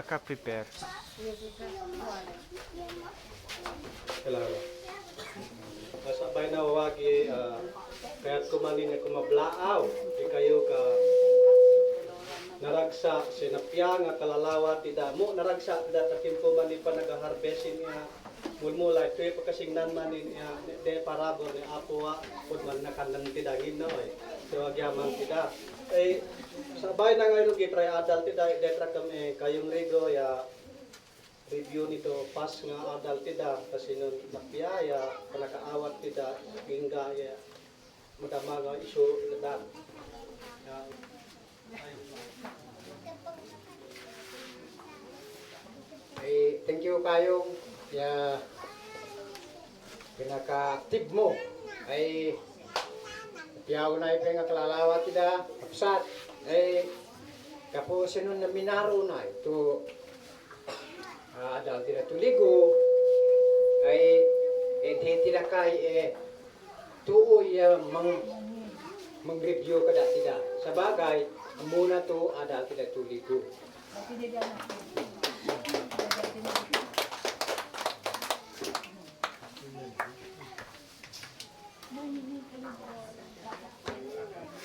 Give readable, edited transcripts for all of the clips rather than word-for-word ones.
ka-prepare. Kailangan. Sabay na wagi kaya't kumanin na kumablaaw. Di kayo ka naragsa sinapya nga kalalawa ti damo naragsa da takimpo man ni pa nagaharbesin niya mulmula ito yung pagkasingnan man ni de parabo ni apuwa pud man nakandang tidagin na so agyaman tida sabay na ngayon gitry adult tida detra kami kayong rigo ya review nito pas nga adult tida kasi nun napiyaya panakaawat tida gingga ya madama nga isu dadan thank you kayong ya pinaka-active mo ay piyaw na ipin nga kalalawat tida kapsat ay kapo sinun na minaro na ito adal tida tuligo ay di tida kay tuoy mag-review kada tida sa bagay muna to adal tida tuligo.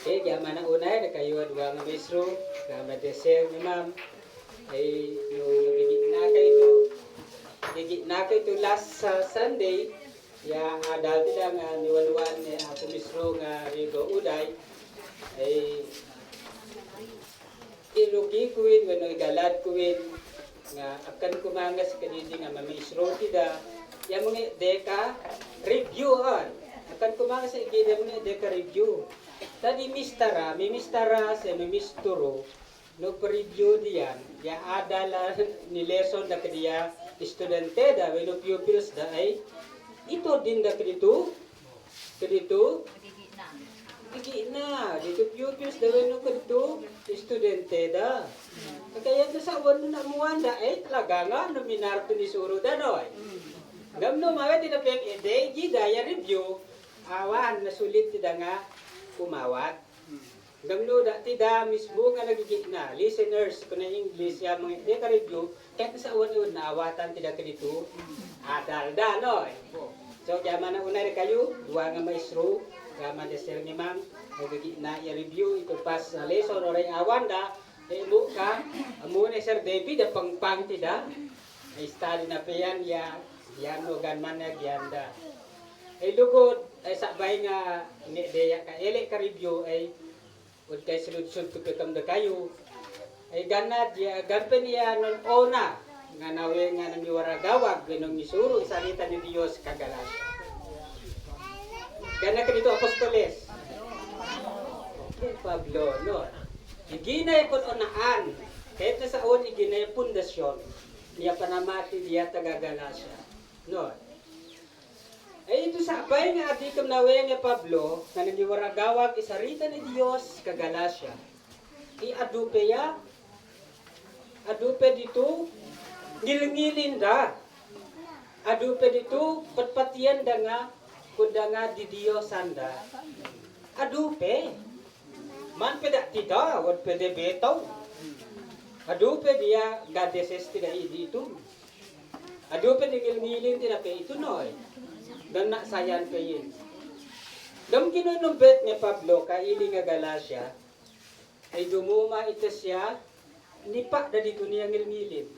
Okay, gaman ang unay, nakayo dua nga mesro, gaman desel ni ma'am. Ay yung gigit na kayo ito last Sunday, ya dati lang niwan-wan ni ako mesro nga Rigo Uday, ay ilugi kuwin, wano igalad kuwin, nga akan kumangas kanidi nga mamisro tida, ya mga deka review on. Akan kumangas sa igida mga deka review. Tadi mistara sa misturo no review diyan ya adala ni lesson na kadiya estudyante da when pupils da ay ito din da kadito digi na dito pupils da when kadito estudyante da kaya na sa wano na muanda ay talaga nga no minarto ni suro da no ay gamno mawe din na peng ide gida ya review awan na sulit tida nga kumawat. Gamno da tida mismo nga nagigit na listeners ko na English ya mga deka review kahit sa uwan na awatan tida kadito adal da no. So jaman na unay kayo duwa nga maestro gaman desel ni ma'am nagigit na ya review ito pas na lesson oray awan da mo ka amo na Sir David da pangpang tida ay study na payan ya yan no ganman na gyanda. Ay lugod ay sabay nga ni deya ka ele ka review ay ud kay sulod-sud ko kam da kayo ay ganad ya ganpen ya non ona nga nawe nga namiwara gawag ganong misuro salita ni Dios kagalasya ganad ka dito apostoles Pablo no iginay kon onaan kahit na sa on iginay pundasyon niya panamati diya tagagalasya no. Ay ito sa abay nga adi kam nawe nga Pablo na nagiwaragawag isarita ni Dios kagalasya. Adupe dito ngilingilin da. Adupe dito patpatian da nga kuda nga di Dios anda. Adupe man peda tita wad pede betaw. Adupe dia goddesses tida dito. Adupe di ngilingilin tida pe ito noy. Dan na sayan kayin. Dam kinunumbet ni Pablo kaili nga Galacia ay dumuma ito siya nipa da dito niya ngilngilin.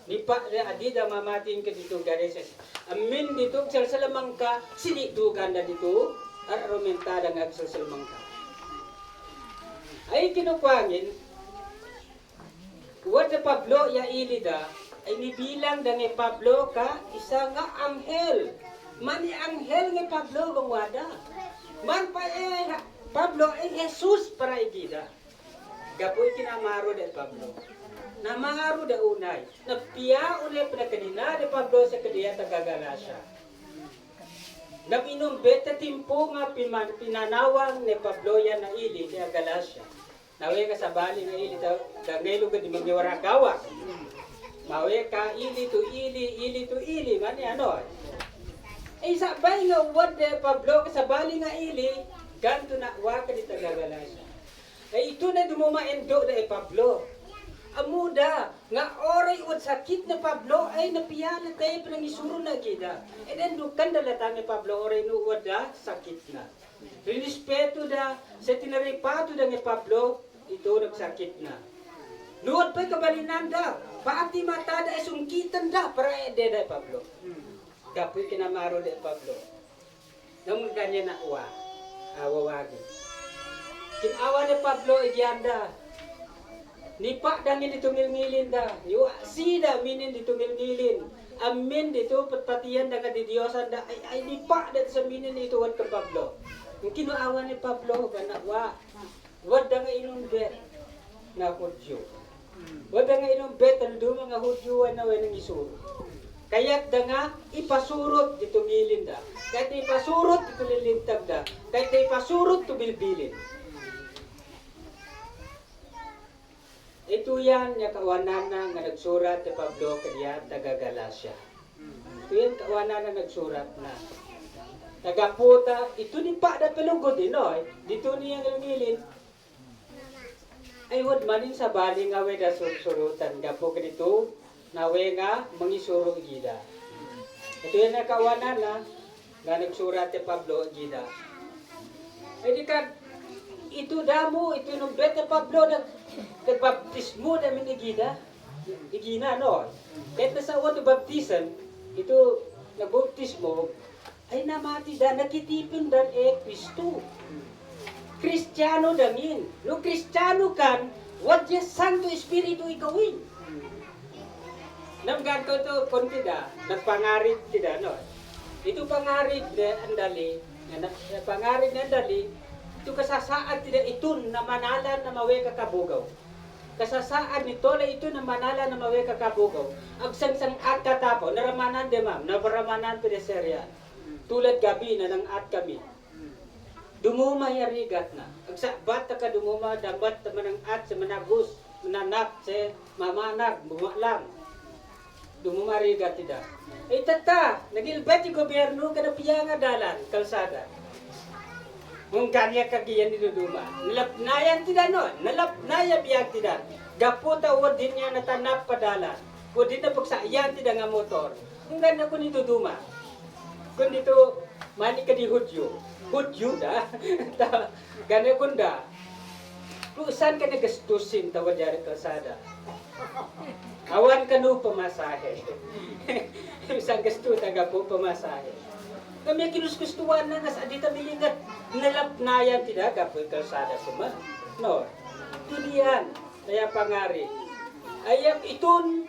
Nipa da adida mamatin ka dito gareses. Amin dito salsalamang ka sinitugan na dito at romentada nga salsalamang ka. Ay kinukwangin wad na Pablo ya ilida ay nibilang da ni Pablo ka isa nga anghel. Mani anghel ni Pablo bangwada. Man pa Pablo Jesus para igida. Gapoy kinamaro de Pablo. Namaro da unay. Napiya unay pinakanina de Pablo sa kadiya tagagalasya. Nabinom beta timpo nga pinanawang ni Pablo yan na ili ni Galasya. Nawe ka sa bali na ili da ngelo ka di magniwaragawa. Mawe ka ili to ili man ano. Ay sabay nga uwad de Pablo kasabali nga ili ganto na wa ka di tagagalasya. Ay ito na dumuma endo na Pablo. amuda nga oray ud sakit na Pablo ay napiyala tayo panangisuro na gida. And then dukan dalata ni Pablo oray nuwad da sakit na. Rinispeto da sa tinaripato da ni Pablo ito nagsakit na. Luwad pa'y kabalinan da. Paati mata da ay sungkitan da para ede da Pablo. Kapoy kinamaro da Pablo. Nang ganyan na awawagi. Kinawa ni Pablo igyanda. Nipa dangin dito ngilngilin da. Yu sida minin dito ngilngilin. Amin dito patpatiyan da kadidiyosan da. Ay nipa da sa minin dito wat ka Pablo. Yung kinuawa ni Pablo kana wad da nga inong bet na Hudyo. Wad da nga inong bet ang duma nga Hudyo na way nang isuro. Kaya't da nga ipasurot dito ngilin da. Kahit ipasurot dito lilintag da. Kahit ipasurot to bilbilin. Ito yan, yung kawanan na nga nagsurat ni Pablo kaya taga Galacia. Ito yan, kawanan na nagsurat na. Taga puta, ito ni pa na pelugod din, no? Dito niya ngilin. Ay, wad manin sa bali nga we da surutan. Gapo ka dito, na we nga mangisuro gida. Ito yan, yung kawanan na nga nagsurat ni Pablo gida. Ay, di ka, ito damo, ito yung bet ni Pablo nagbaptismo namin igina, no? Kahit nasa uwan na baptisan, ito nagbaptismo, ay namati da, nakitipin dan Kristo. Kristiyano damin. No Kristiyano kan, what yung Santo Espiritu ikawin. Namgan ko ito, konti da, nagpangarit tida, no? Ito pangarit na andali, pangarit na andali, ito kasasaad tida itun na manalan na mawe kakabugaw. Kasasaad nito na ito na manalan na mawe kakabugaw. Agsangsang at katapo, naramanan de ma'am, nabaramanan pedeserya. Tulad gabi na nang at kami. Dumuma yarigat na. Agsabat ka dumuma, dabat manang at sa managos, mananak sa mamanag, bumaklang. Dumuma rigat tida. Eh tata, nagilbat yung gobyerno kanapiya nga dalan, kalsada. Kung kanya kagiyan ni Duduma. Nalapnayan tida no. Nalapnayan biyag tida. Gaputa o din niya natanap padala. O din na pagsayan tida nga motor. Kung ganda ko ni Duduma. Kung dito, mani ka di Hudyo. Hudyo da. Gana kunda. Kung saan ka nagastusin tawad yari kalsada. Awan ka no pamasahe. Isang gasto taga po pamasahe. Kami kinuskustuan na nga sa adita bilingat nalapnayan tidak kapoy kalsada suma. No. Tulian kaya pangari. Ayam itun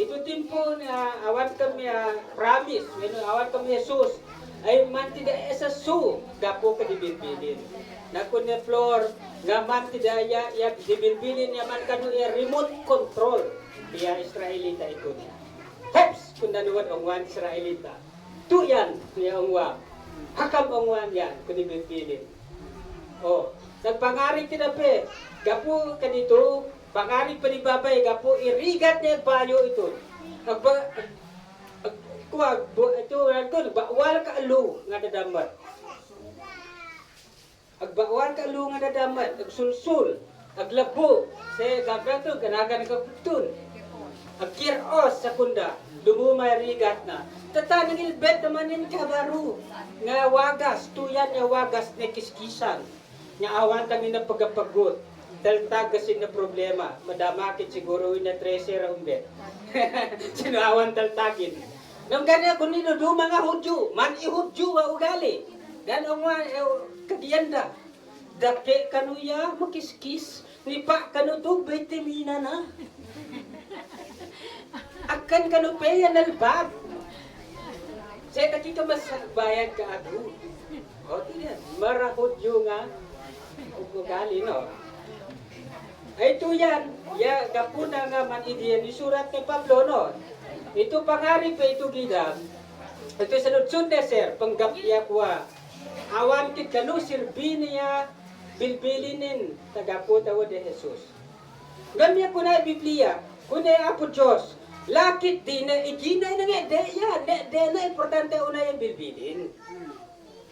ito timpo na awan kami promise, awan kami Jesus. Ay man tidak esa su gapo ka dibilbilin. Nakon ni floor nga man tidak ya dibilbilin ya man kanu remote control. Kaya Israelita ito niya. Heps kung nanuwad ang wan Israelita. Tu yan, niya ongwa. Hakam ongwan yan, kung ibigpilin. O, nagpangaring tinape. Gapo ka dito, pangaring pa ni babay, gapo irigat niya bayo ito. Agbawal ka alo nga dadamat. Agbawal ka alo nga dadamat, agsulsul, aglabo, sa gabrato, ganagan ka putun. Agkiros sa kunda, dumumay rigat na. Tata nagilbet naman yung kabaru. Nga wagas, tuyan nga wagas na kiskisan. Nga awan kami na pagkapagot. Taltagasin na problema. Madamakit siguro yung na 13 raumbet. Sinuawan taltagin. Nang ganyan kung ninudu mga Hudyo, man i-Hudyo wa ugali. Ganong kagiyanda. Dake kanuya makiskis. Nipa kanuto, vitamina na. Akan kanupeya nalbab. Saya kaki ka mas bayad ka ako. O, tidak. Marahod yung ugali, no? Ay, ito yan. Ya, kapuna nga man idiyan. Isurat kay Pablo, no? Ito pangari pa ito gidam. Ito sa lutsund na, sir. Panggapya kwa. Awan kit kanu sirbi niya bilbilinin tagaputa wa de Jesus. Gamya ko na Biblia. Kuna apo Diyos. Lakit di na iginay na nga, de na importante una yung bilbilin.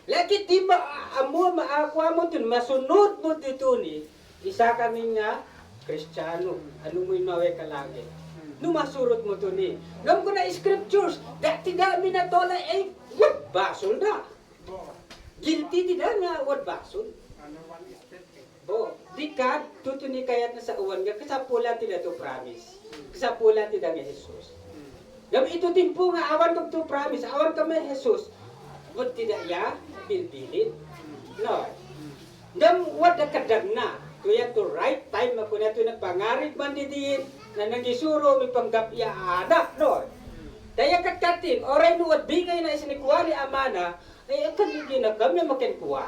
Lakit di maakuha mo dun, masunod mo dito ni, isa kami nga Kristiyano, ano mo'y mawe ka lagi. Numasurot mo to ni. Ngam ko na scriptures, dati dami na tola ay wad basol da. Guilty ti da nga wad basol. Bo, di ka tuto ni kayat na sa uwan nga kasapulan ti da to promise. Kasapulan ti da nga Jesus. Ngam ito timpo nga awan kag to promise, awan ka may Jesus. Wad ti da ya bilbilin. No. Ngam wad da kadag na. Kaya to right time ako na ito nagpangarit man din na nagisuro may panggapya anak no. Daya katkating oray nuwat bigay na isinikuwali amana ay akan hindi na kami makinkuha.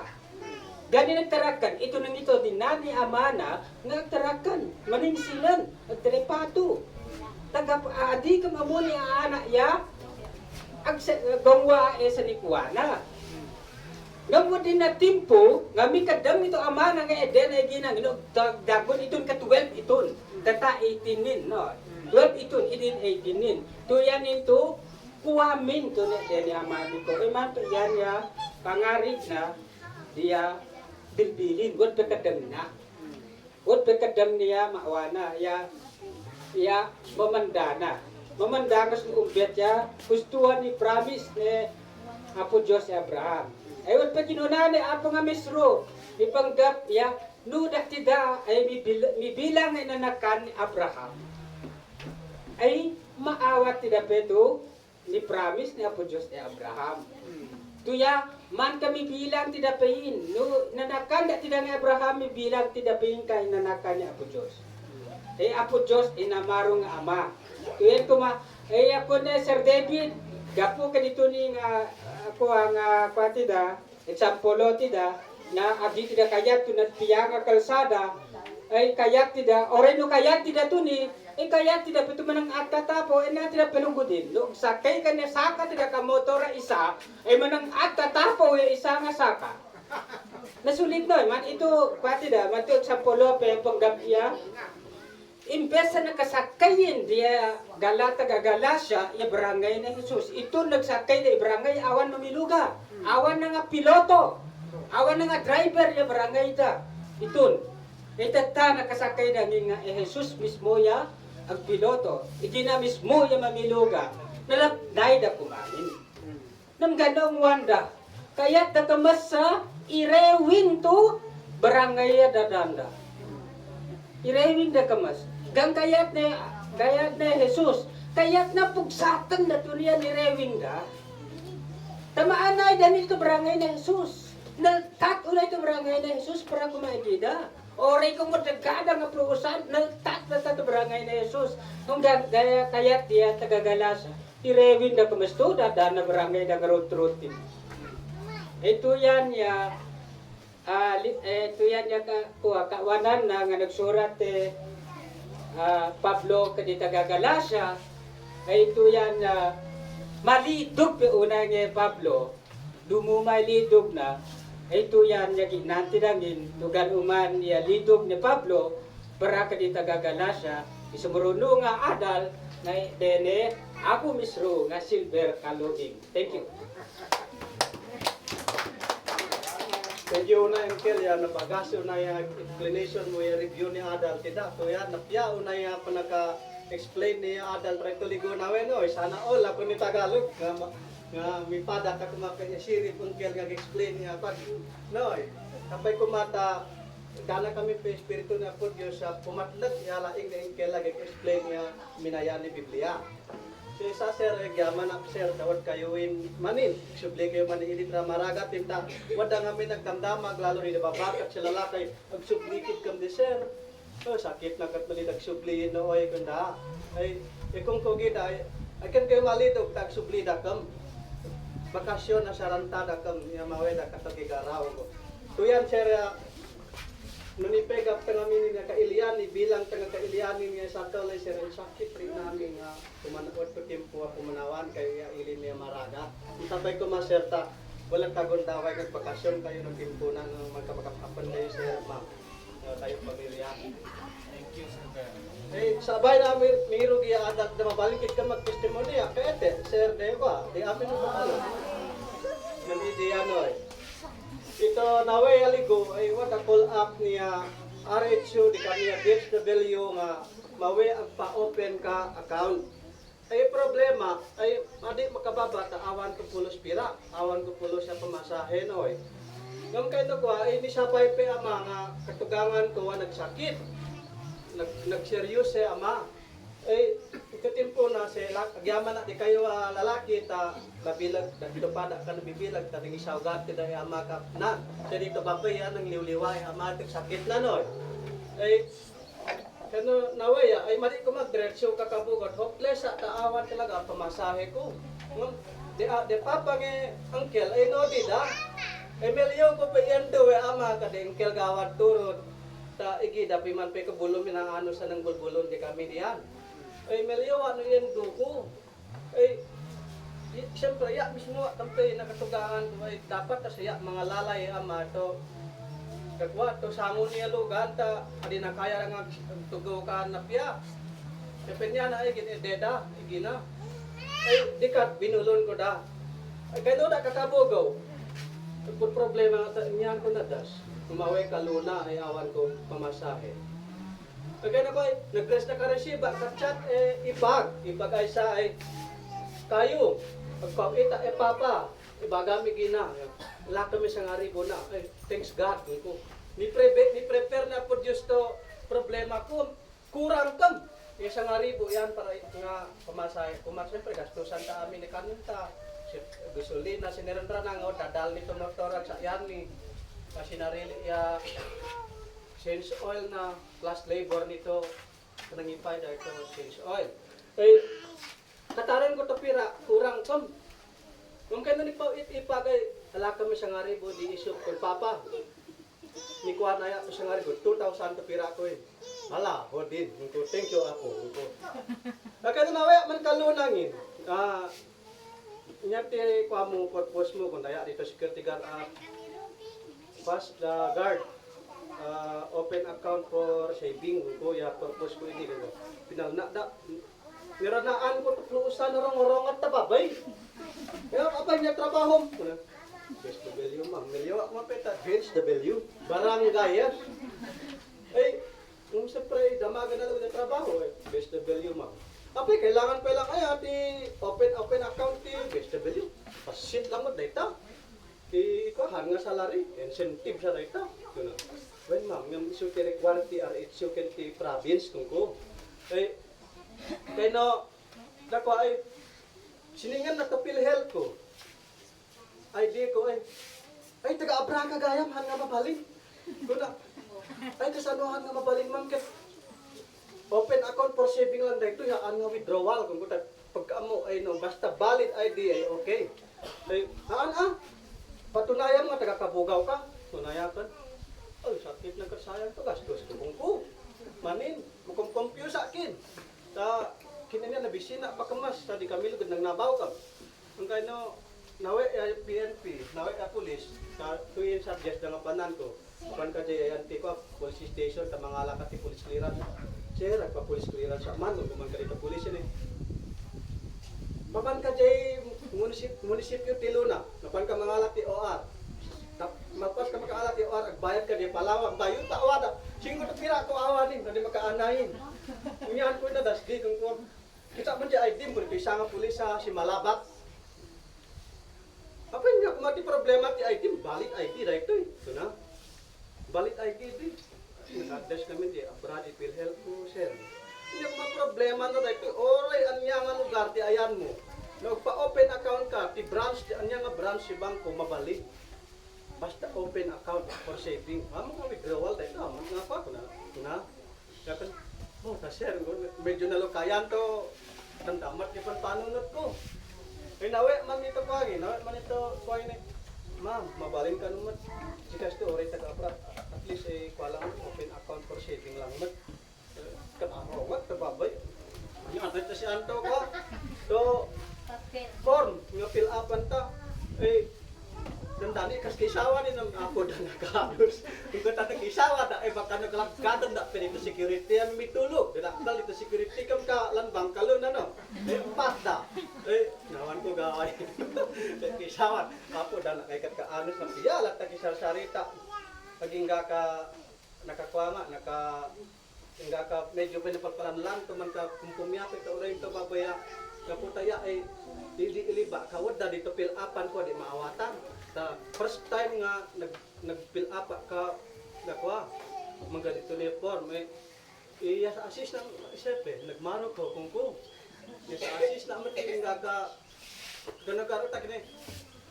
Gani nagtarakan ito nang ito dinani amana nga nagtarakan maningsilan at telepato. Tagap adi ka mamuli anak ya ag gawwa sa nikuwana. Ngamo din na timpo, nga mi kadam ito amana nga eden ay ginang dagon iton ka 12 iton. Tata 18 nin, no. 12 iton, idin 18 nin. Tuyan ito, kuwamin to na eden amani ko. Ay man to yan ya, pangarit na, diya bilbilin, wad pagkadam na. Wad pagkadam niya maawana, ya mamandana. Mamandanas ng umbet ya, gustuhan ni promise ni Apo Diyos Abraham. Ayun pa kinuna ni Apo nga misro, ipanggap ya, nudak tida ay mibilang ay nanakan ni Abraham. Ay maawat tida peto ni promise ni Apo Diyos ni Abraham. Tuya, man kami bilang tida payin, no, nanakan da tida ni Abraham, bilang tida payin kay nanakan ni Apo Diyos. Ay Apo Diyos inamarong nga ama. Tuyan kuma, ay ako na Sir David, gapo ka dito ni nga ako ang patida, example tida, na abdi tida kayat tunat piyanga kalsada, ay kayat tida, oray no kayat tida tuni, ay kayat tida pito manang atatapo, ay na tida pelunggudin. No, sakay ka na saka tida ka motora isa, ay manang atatapo, ay isa nga saka. Nasulit no, man ito patida, man ito example pe panggapya, imbes na nakasakayin diya Galata Galasya, iya barangay na Jesus. Ito nagsakay na barangay awan mamiluga. Awan na nga piloto. Awan na nga driver iya barangay ita. Ito. Itata nakasakay na nga Jesus mismo ya ang piloto. Iti na mismo ya mamiluga. Nalapday da kumain. Nang ganong wanda. Kaya tatamas sa irewin to barangay ya dadanda. Irewin da kamas. Gang kayat na Jesus, kayat na pugsatan na tulian ni Rewing da. Tamaan na dahil ito barangay na Jesus. Naltat ulay ito barangay na Jesus para kumaigida. Oray kong matagkada nga pruusan, naltat na ito barangay na Jesus. Kung gaya kayat diya tagagalasa, ti Rewing da kamasto, dadaan na barangay na garot-rotin. Ito yan ya, ito yan ya kawanan na nga nagsurat Pablo kadita Galasya ay ito yan malidog pe una nga Pablo dumumay lidog na ay ito yan nantidangin tugan uman niya lidog ni Pablo para kadita Galasya isumuruno nga adal na dene ako misro nga silver kaluging. Thank you. Medyo na yung kaya nabagasyo na yung explanation mo yung review ni Adal tida. So yan, napiyao na yung panaka-explain ni Adal rito ligo na no. Sana all ako ni Tagalog nga may pada ka kumakanya sirip ang kaya nag-explain niya pag no. Kapay kumata dana kami pa espiritu na po Diyos sa pumatlat yalaing na yung kaya nag-explain niya minaya ni Biblia. So isa sir, gyaman up sir, tawad kayo manin. Subli kayo manin init na maragat tinta. Wada nga may nagkandamag, lalo ni nababakat sila lakay. Agsublikid kam di sir. Oh, sakit na kat mali nagsubliin na oy kunda. Ay, kung kugida, akan kayo malidog, tagsublida kam. Bakasyon na sarantada kam, niya maweda katagigaraw ko. Tuyan sir, nunipeg ang tangamin nga kailiani bilang tanga kailiani niya sa tolay sir sakit rin namin nga kumanawad ko timpo ako manawan kay ilin niya maraga. Sabay ko maserta walang tagundaway kag bakasyon kayo ng timpo na magkapakapan kayo sir ma. Tayo pamilya. Thank you, sir. Eh sabay na miro giya adat na mabalikit ka mag-testimony kete sir deva di amin mo ano. Nandi di ano Ito naway aligo ay what a call up niya RHU di kaniya DHW nga mawi ang pa-open ka account. Ay problema ay adi makababa ta awan ko pulos pira, awan ko pulos sa pamasahe noy. Ngam kay to ko ay ni sabay pe ama nga katugangan ko wa nagsakit. Nagseryos si ama. Ay ikatimpo na si agyaman na di kayo lalaki ta babilag dito pada ka nabibilag ta dingi saugat ti dai ama ka na. Sa dito babay ang liwliway ama tig sakit na noy. Ay kano nawaya ay mali ko magdiretso kakabugot hopeless sa taawan talaga ang pamasahe ko. De papa nge uncle ay no di da. Ay milyo ko pa yan do ama ka de uncle gawad turod ta igi da piman pe ko bulong minang ano sa nang bulbulon di kami diyan. Ay milyo ano yan do ko. Ay siyempre ya mismo tampay nakatugaan ay dapat ta siya mga lalay ama to kagwa to sangon niya lugan ta adi na kaya nga tugaw ka na piya. Depenya na ay deda igina. Ay dikat binulon ko da. Ay kaya da kakabugaw. Kung problema niyan ko na das. Kumaway ka luna ay awan ko pamasahe. Kaya na ko ay nag-press na ka resiba ka chat ibag ay sa ay kayo pagpakita papa ibagami gina. Wala kami sa ngari ko na. Ay, thanks God. Ni prepare na po Diyos to problema ko. Kurang kam. Yung sa ngari po yan para nga pamasahe. Siyempre, gastusan ta amin ni kanunta. Gasolina, sinirandra na nga. Dadal nito motoran sa yan ni. Kasi narili ya change oil na plus labor nito. Kanangipay dahil ito change oil. Ay, kataran ko to pira. Kurang kam. Kung kaya na ipagay, hala kami sa ngari po, di isip kung papa. Ni kuha na ya sa ngari po, 2,000 to pira ko eh. Hala, ho din. Thank you ako. Kaya na waya man kalunangin. Inyati kuha mo, purpose mo, kung daya dito security guard fast guard. Open account for saving ko, ya purpose ko ini. Pinalna da. Niranaan ko tukluusan na rong-rongat tababay. Kaya kapag niya trabaho, Best W ma'am, milyo ako mapeta, Best W, barangay yan. Ay, kung siyempre, damagan na lang ng trabaho, Best W ma'am. Kapag kailangan pa lang, ay ati, open account ti Best W. Pasit lang mo data. Ti, kuhan nga salary, incentive sa data. Well ma'am, yung isu ti require ti RH, yung ti province kung ko. Ay, kaya no, dako ay, siningan na kapil health ko. ID ko ay taga-abra ka gayam, han nga mabaling. Kuna, ay kasanuhan nga mabaling man ket. Open account for saving lang dahito, haan nga withdrawal. Kung kuta, pagkaamo ay no, basta valid ID ay okay. Ay, patunayan nga taga-kabugaw ka. Tunayan ka. Ay, sakit na kasayang to, gastos ko kung ko. Manin, mukumpyo sa akin. Kinanya nabisina pa kamas, di kami lugod nang nabaw ka. Ang kaya no, nawe PNP, nawe police, tuwin subject ng panan ko. Kapan ka dyan anti ko, police station, ta mga alakat ti police clearance. Sir, pa police clearance sa man, kung man ka dito police yun eh. Kapan ka dyan munisipyo ti Luna, kapan ka mga alak ti OR. Magpas ka makaalat ti OR, agbayad ka di palawang, bayo ta awada. Singgo to pira ko awanin, hindi makaanahin. Kunyahan ko na das, di kung kita man di ID mo, ito isang pulis sa si Malabat. Apa niya kung mati problema ti ID, balik ID na ito eh. Ito na. Balik ID di. Nag-address kami di, abroad, it will help mo, sir. Hindi kung problema na ito, oray, anya nga lugar, di ayan mo. Nagpa-open account ka, ti branch, di anya nga branch si bangko, mabalik. Basta open account for saving. Amo nga withdrawal dahil na, nga pa ko na. Ito na. Kaya oh, sir, medyo nalukayan to. Tandamat ni panpanunod ko. Eh, nawe man ito pagi, nawe man ito kuhay ni. Ma'am, mabaling ka naman. Sikas to, oray taga-abra. At least, kuha lang open account for saving lang naman. Kanarawat, tababay. Yung atat na si Anto ko. So, form, nga fill upan ta. Dandani kas kisawa ni nang ako da nakahalos. Kung ta kisawa da baka naglagkadan da pero security ang mitulog. Dala dito security kam ka lanbang kalon ano. Empat da. Nawan ko gaway. Kisawa ako da nakaikat ka anos na piyala ta kisar sarita. Paging ka nakakuha nga, nga ka medyo pinapagpalan lang, tuman ka kumpumiyapit ka uray ito babaya, kaputaya ay di iliba, kawad na dito fill upan ko, di maawatan. Ta first time nga nag-fill up ka, nakuha, mga dito uniform, iya sa assist ng isip nagmano ko kung ko. Iya sa assist na matiging gaga, ganagaro ta kini.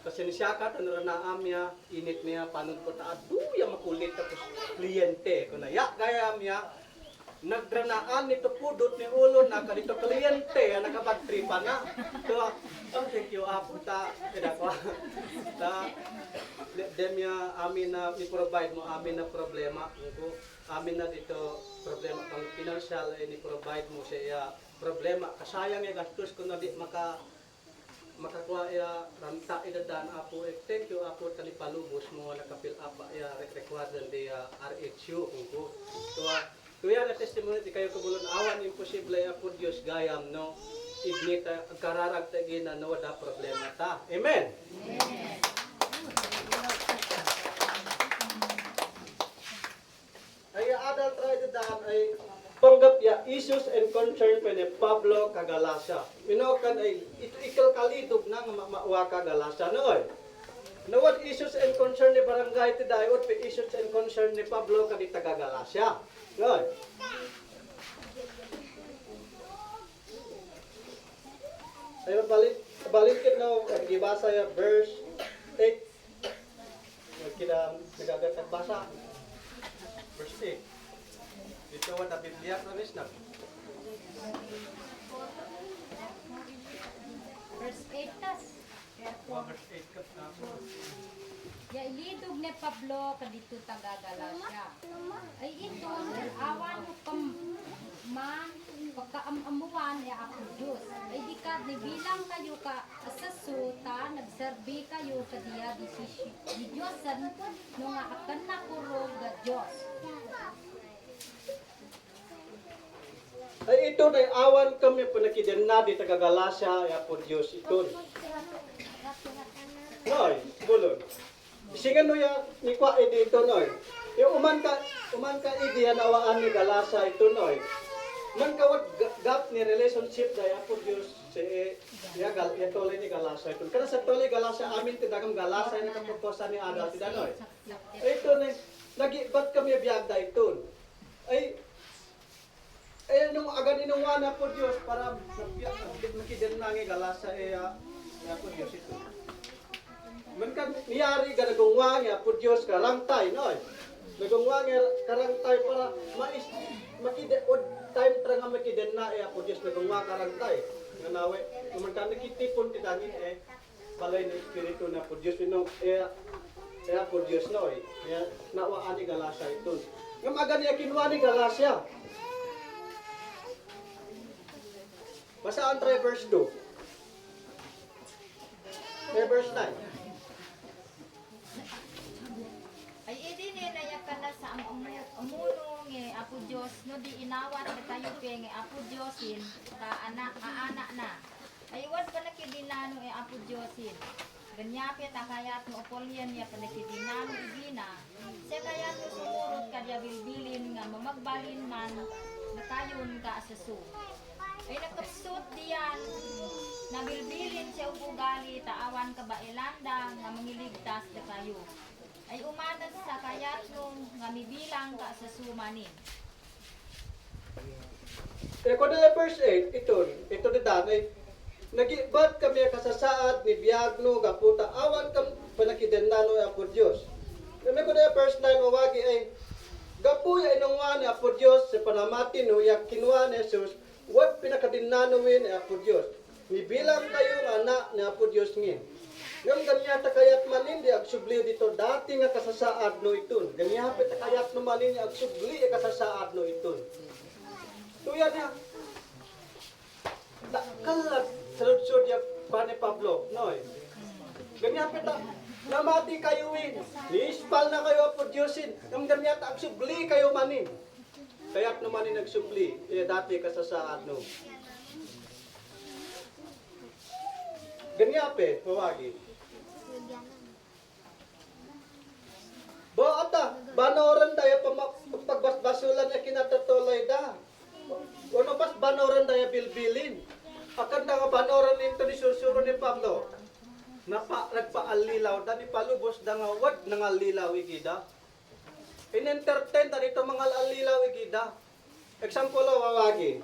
Kasi ni siya ano na amya, init niya, panon ko ta, aduya makulit tapos kliyente ko na, ya, gaya amya, nagdranaan nito pudot ni ulo na kanito kliyente nakapagtripa na. So, thank you apo ta ko. Ta demya amin na i-provide mo amin na problema ko. Amin na dito problema pang financial ni provide mo siya problema kasayang ya gastos ko na di makakuha ya ranta idadan apo. Thank you apo tali palubos mo nakapil up ya required di RHU ko. So kuya na testimony ti kayo kabulon awan imposible apo Dios gayam no ignita kararag ta gina no wala problema ta. Amen. Amen. Ay adal try to dan ay panggap ya issues and concern pa ni Pablo Kagalasa. Minokan ay ikal kalidog na maawa Kagalasa noy. No what issues and concern ni barangay ti dayot pe issues and concern ni Pablo kadita Kagalasa. Noy. Ay balikin no gibasa ya verse 8. Kita nagagatag basa. Verse 8. Dito wala Biblia promise na. Verse 8 tas. Verse 8 kat na. Ya ilidog ni Pablo kadito tagagalasya. Ay ito awan mo man pagkaamuan ya ako Diyos. Ay di ka bilang kayo ka asasuta nagserbi kayo sa diya di Diyosan no nga akan nakurog ga Diyos. Ay ito na awan kami panakiden na di tagagalasya ya po Diyos ito. Noy, bulon. Singan no ya ni kwa dito noy. Yung uman ka idi nawaan ni galasa ito noy. Man kawat gap ni relationship daya po Diyos si ya tole ni galasa ito. Kada sa tole galasa amin ti dagam galasa ni kaproposa ni Ada ti danoy. Ito ni nagibat kami biagda ito. Ay nung agad inuwana po Diyos para makiden nangi galasa ya po Diyos ito. Man kan niyari ganagungwa nga po Diyos karangtay noy. Nagungwa nga karangtay para makide time tra nga makiden na ya po Diyos nagungwa karangtay. Nga nawe kumantan nakitipon ti dangin balay na espiritu na po Diyos no po Diyos noy. Ya nawaan ni galasa ito. Ngam aga niya kinuha ni galasa. Basaan tayo verse 2. Verse 9. Ay idi ni nayakan na sa amuno ng Apo Diyos no di inawat ka tayo pe ng Apo Diyosin ka anak na. Ay iwan pa nakidinano ng Apo Diyosin. Ganyapit ang kayat mo opolyan niya pa nakidinano igina. Sa kayat mo sumurot ka diya bilbilin nga mamagbalin man nakayon ka asasu. Ay nakapsut diyan nabilbilin siya ugali taawan ka ba ilanda nga mangiligtas na kayo. Ay umanan sa kayat nung nga mibilang ka sa sumanin. Kung na verse 8, ito na danay, nagibat kami kasasaad ni Biagno, kaputa, awan kam panakidenano ya po Diyos. Kung na verse 9, mawagi ay, gapuya inungwa ni Apo Diyos sa panamatin no, yak kinuha ni Jesus, wag pinakadinanuin ni Apo Diyos. Mibilang kayong anak ni Apo Diyos ngin. Ngam ganyata kayat manin di agsubli dito dati nga kasasaad no iton. Ganyapit kayat no manin di agsubli kasasaad no iton. Tuya niya. Kalat saludsod ya pa ni Pablo, noy. Ganyapit namati kayo niispal na kayo Apo Diyosin. Ngam ganyata agsubli kayo manin. Kayat no manin agsubli dati kasasaad no. Ganyape, mawagi. Bo ata, banoran daya pagbasbasulan niya kinatutuloy da. Ano pas banoran daya bilbilin. Akan na nga banoran nito ni susuro ni Pablo. Nagpaalilaw da ni palubos da nga wad nangalilaw igida. In-entertain da dito mga alilaw igida. Example wawagi.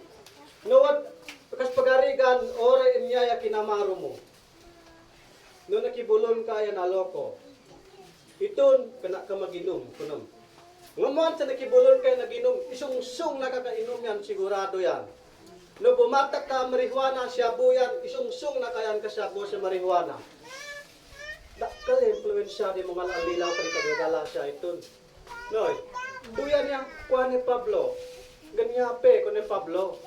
Nuwad kas pagarigan ore inyaya kinamaro mo. No nakibulon ka yan aloko. Iton kana ka maginom kunom. Ngaman sa nakibulon kay naginom, isungsung nakakainom yan sigurado yan. No bumatak ka marijuana shabu yan, isungsung na kayan ka shabu sa marijuana. Dakal influensya di mga alilaw kay kadagala siya iton. Noy, tuyan yang kuha ni Pablo. Ganyape ko ni Pablo.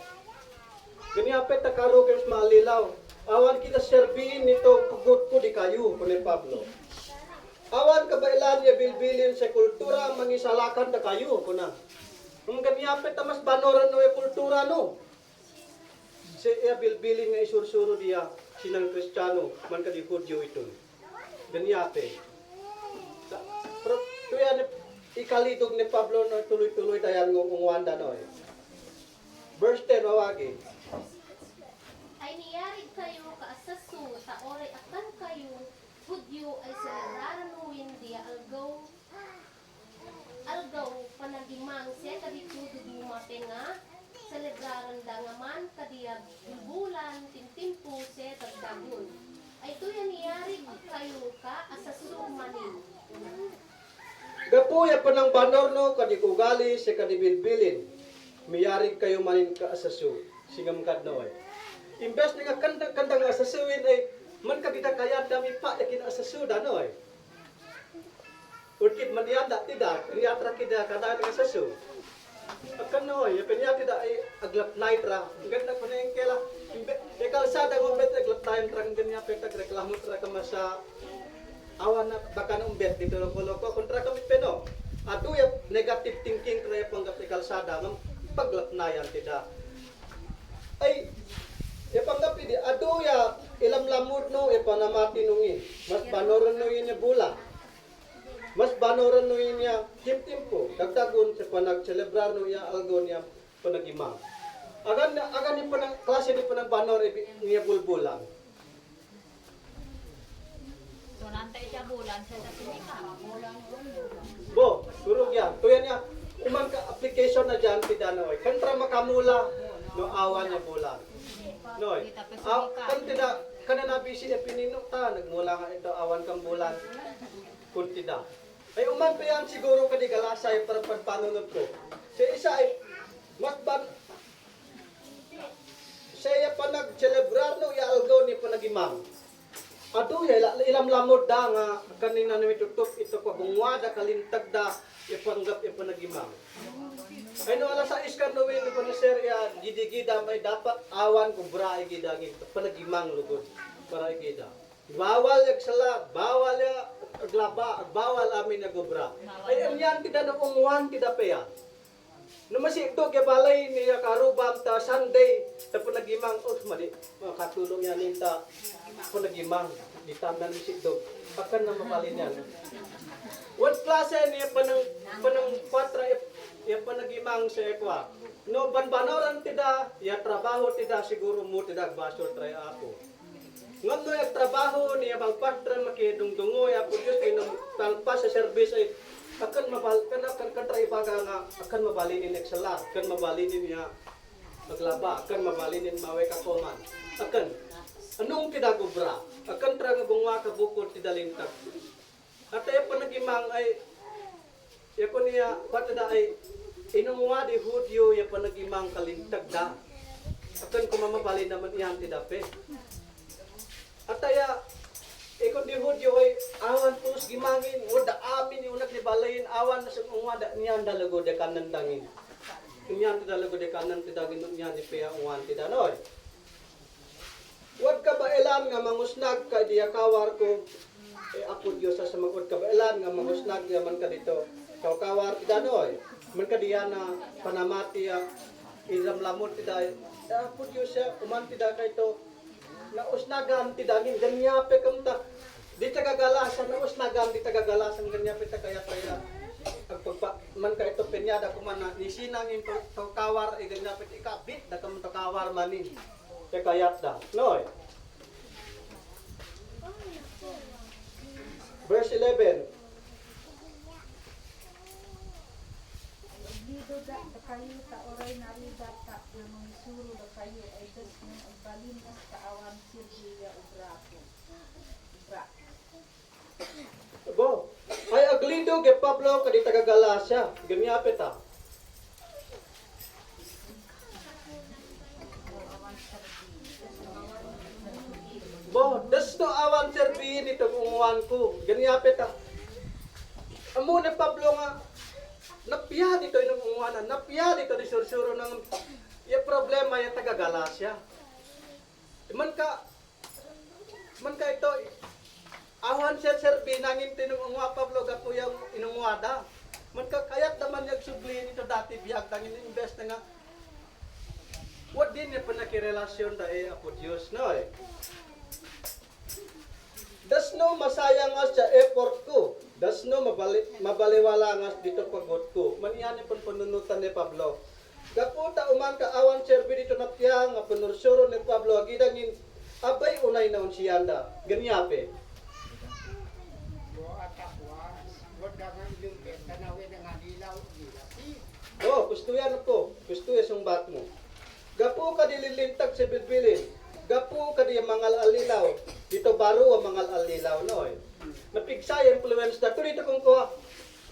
Ganyape takaro kay malilaw. Awan kita serbiin nito pugot ko di kayo ko ni Pablo. Awan kabailan niya bilbilin sa kultura, mangisalakan na kayo, kuna. Ang ganyapit na mas banoran no yung kultura, no? Siya bilbilin nga isursuro diya, sinang Kristiyano, man ka di Hudyo ito. Ganyapit. Pero ito yan, ikalidog ni Pablo no tuloy-tuloy tayan ng Wanda, no? Verse 10, mawagi. Ay niyarig kayo kaasaso, ta oray akan kayo, Hudyo ay celebraran hindi algaw panagimang siya kadito dudumape nga celebraran dangaman kadiya bulan tintimpo siya tagdagon ay to yan niyari kayo ka asasumanin Gapuya pa ng banor no, kadikugali sa kadibilbilin. Miyarig kayo manin ka asasu, sigam kad no ay. Imbes nga kandang asasuin ay man kadita kaya dami pa yakin asasuda no ay. Urkit man yanda tidak, riatra kida kada nga asasu. Akan no ay, penya tidak ay aglap naitra. Ganda ko na yung kela. Kalsada mo bet aglap tayo trang ganya petag reklamo tra ka masa awan na baka na umbet dito ng koloko kontra kami peno. Ado ya negative thinking tra panggap ni kalsada ng paglapnayan tidak. Ay panggap di ado ya ilam lamud no panamati nungi. Mas banoran no yun bula. Mas banoran no yun timpo. Dagdagon sa panag-celebrar no ya algon ya panagimang. Agan ni panang klase ni panang banor niya bulbulan. So nantay siya bulan sa Dasumika. Bo, turog yan. Tuyan niya, umang ka application na dyan, tidanoy. Kantra makamula, no awan niya bulan. Noy, kan tidak, kana nabisi niya pininukta, nagmula nga ito, awan kang bulan. Kung tidak. Ay umang pa yan siguro kanigalasay para pagpanunod ko. Sa isa ay, mas ban, saya pa nag-celebrar no, ialgaw ni panagimang. Ato ya ilam lamod da nga kanina ni tutup ito ko bungwada kalintag da ipanggap ipanagimang. Ay no ala sa iskar no wen ko ni sir ya gidigida may dapat awan ko bra igidagin panagimang lugod para igida. Bawal yak sala, bawal ya aglaba, bawal amin na gobra. Ay anyan kita no ungwan kita pa ya. No masih ito kaya balay niya karubam ta Sunday ta panagimang madi makatulong yan ninta panagimang ditamnan si ito akan na mapalin yan. What klase niya panang 4 ya panagimang sa ekwa. No banbanoran tida ya trabaho tida siguro mo tida basol try ako. Ngam no ya trabaho niya magpastra makidungdungo ya pudyos kinong talpas sa service ay akan try baga nga akan mabalinin eksala akan mabalinin niya maglaba akan mabalinin mawe kakoman akan anong kidagobra akan tra nga bungwa ka bukod tidalintag at ay panagimang ay yakon niya patada ay inungwa di Hudyo ya panagimang kalintag da akan kumamabalin naman iyan tidape at ay ikon di Hudyo ay awan pulos gimangin wada amin yung naglibalayin awan na sa ungwada niyan dalago de kanan dangin niyan dalago de kanan tidagin niyan di paya unwan tidanoy wad ka ba elan nga mangusnag ka diya kawar ko apo Dios sa magud ka ba elan nga mangusnag man ka dito kawar tidanoy man ka diya na panamati ilam lamot tiday apo Dios uman tiday kay to na usnagan tidagin ganyape kamta Di tagagalasan, naus nagam, di tagagalasan ganyan pita kaya kaya. Agpagpa, man ka ito penyada kumana, nisinang yung kawar, ganyan pita ikabit, na kamang kawar manin. Kaya kayat da. Noy. Verse 11. Dito da kayo ta oray narida ta na mga suro da kayo ay das ng agbalin na sa awan sirbiya ubrapo. Ubra. Bo, ay aglido ge Pablo kadi taga Galacia, ganyan pita. Bo, das no awan serbihin ito umuwan ko. Ganyan pita. Amo na Pablo nga napiya dito yung umuwanan, napiya dito di sursuro ng yung problema yung taga Galacia. Man ka ito, awan siya serbi nangin tinunguha Pablo gapo yung inunguada. Man ka kayat naman yung sublihin ito dati biyag tangin invest na nga. What din yung panakirelasyon da Apo Diyos, no eh? Das no masayang as sa effort ko. Das no mabaliwala ngas dito pagod ko. Maniyan pun panunutan ni Pablo. Gaputa uman ka awan serbi dito napya nga panursuro ni Pablo agidangin abay unay na unsiyanda. Ganyape. Oh, kustuyan ko. Kustuya sung bat mo. Gapu ka dililintag sa bilbilin. Gapu ka di mangal alilaw. Dito baro ang mangal alilaw, no eh. Napigsa yung influence na. Tulito kong kuha.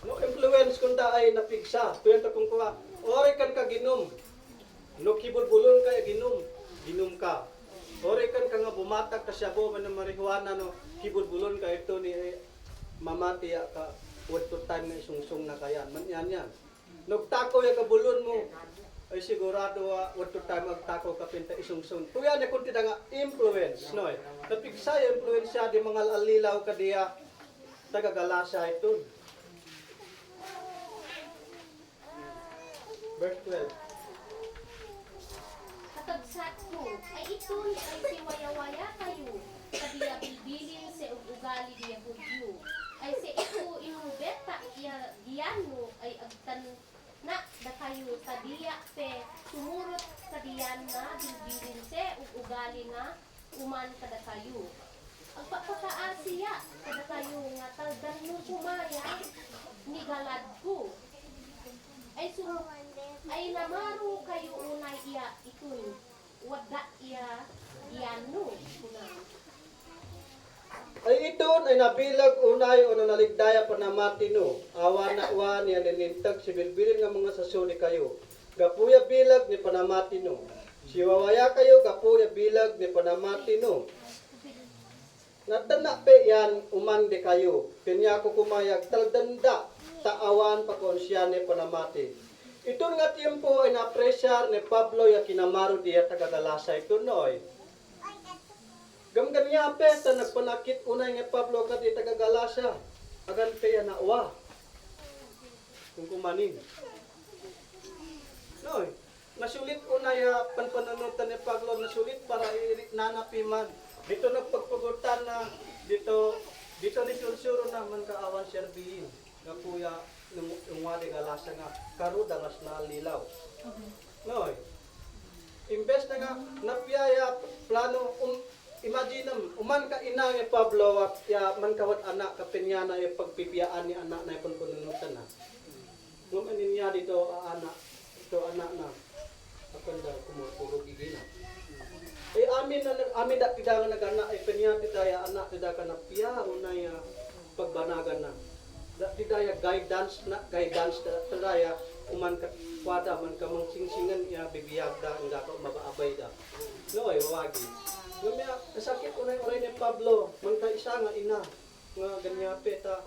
No, influence kung ta ay napigsa. Tulito kong kuha. Ori kan ka ginom. No, kibulbulon ka ginom. Ginom ka. Ori kan ka nga bumatag ka siya po man ng marihuana, no. Kibulbulon ka ito ni mamati ka. What to time na isungsung na kayan. Man yan. Nagtako yung kabulon mo. Ay sigurado what to time magtako ka pinta isungsung. Tuya na kung nga influence, no? Napigsa yung influence siya di mga alilaw ka diya taga Galacia ito. Verse 12. Katagsak ko, ay ito ay si waya-waya kayo, kadiya bilbilin sa ugali diya hudyo. Ay si ito inubeta iyan mo ay agtan na da kayo kadiya pe sumurot kadiyan na bilbilin sa ugali nga uman kada kayo. Ang papakaasiya kada kayo nga taldan mo kumaya ni galad ko. Ay namaro kayo unay iya itun wada iya iyano kuna. Ay iton ay nabilag unay o naligdaya pa namati no. Awa na uwan yan nilintag si bilbilin nga mga sasuni kayo. Gapuya bilag ni panamati no. Siwawaya kayo gapuya bilag ni panamati no. Natana pe yan uman de kayo. Kanya ko kumayag taldanda taawan pa konsya ni panamati. Ito nga tiempo ay na-pressure ni Pablo yung kinamaro diya taga Galacia ito noy. Gamgan niya pe, ta nagpanakit unay nga Pablo ka di taga Galacia. Agan pe yan nawa. Kung kumanin. Noy, nasulit unay panpanunutan ni Pablo, nasulit para nanapiman. Dito nagpagpagutan na, dito disursuro naman kaawan serbihin. Kapuya, nung wali Galacia nga, karo dangas na lilaw. Noy, imbes na nga, napiyaya plano, imagine uman ka ina ni Pablo at ya man kawat anak kapinyana yung pagpipiyaan ni anak na yung pununutan na. Nung niya dito anak, ito anak na, akan daw kumurpurog igina. Eh amin da tidak nagana ay pinya tidaya anak tidak kana piya unay pagbanagan na. Da tidaya guidance tidaya uman ka kwada man ka mangsingsingan ya bibiyag da nga ka mabaabay da. No ay wagi. Lumya, nasakit unay-unay ni Pablo, man ka isa nga ina, nga ganyape ta,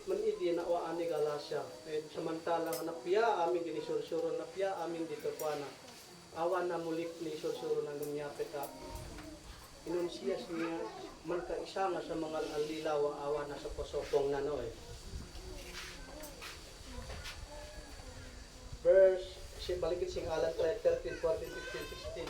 man idi na waan ni Galacia. Eh, samantalang napiya, amin ginisursuron napiya, amin dito pa na. Awan na mulik ni sursuro ng ganyape ta. Inunsiyas niya, man ka isa nga sa mga alilaw, awan na sa posopong na no eh. Verse, baligid sing alan 13, 14, 15, 16.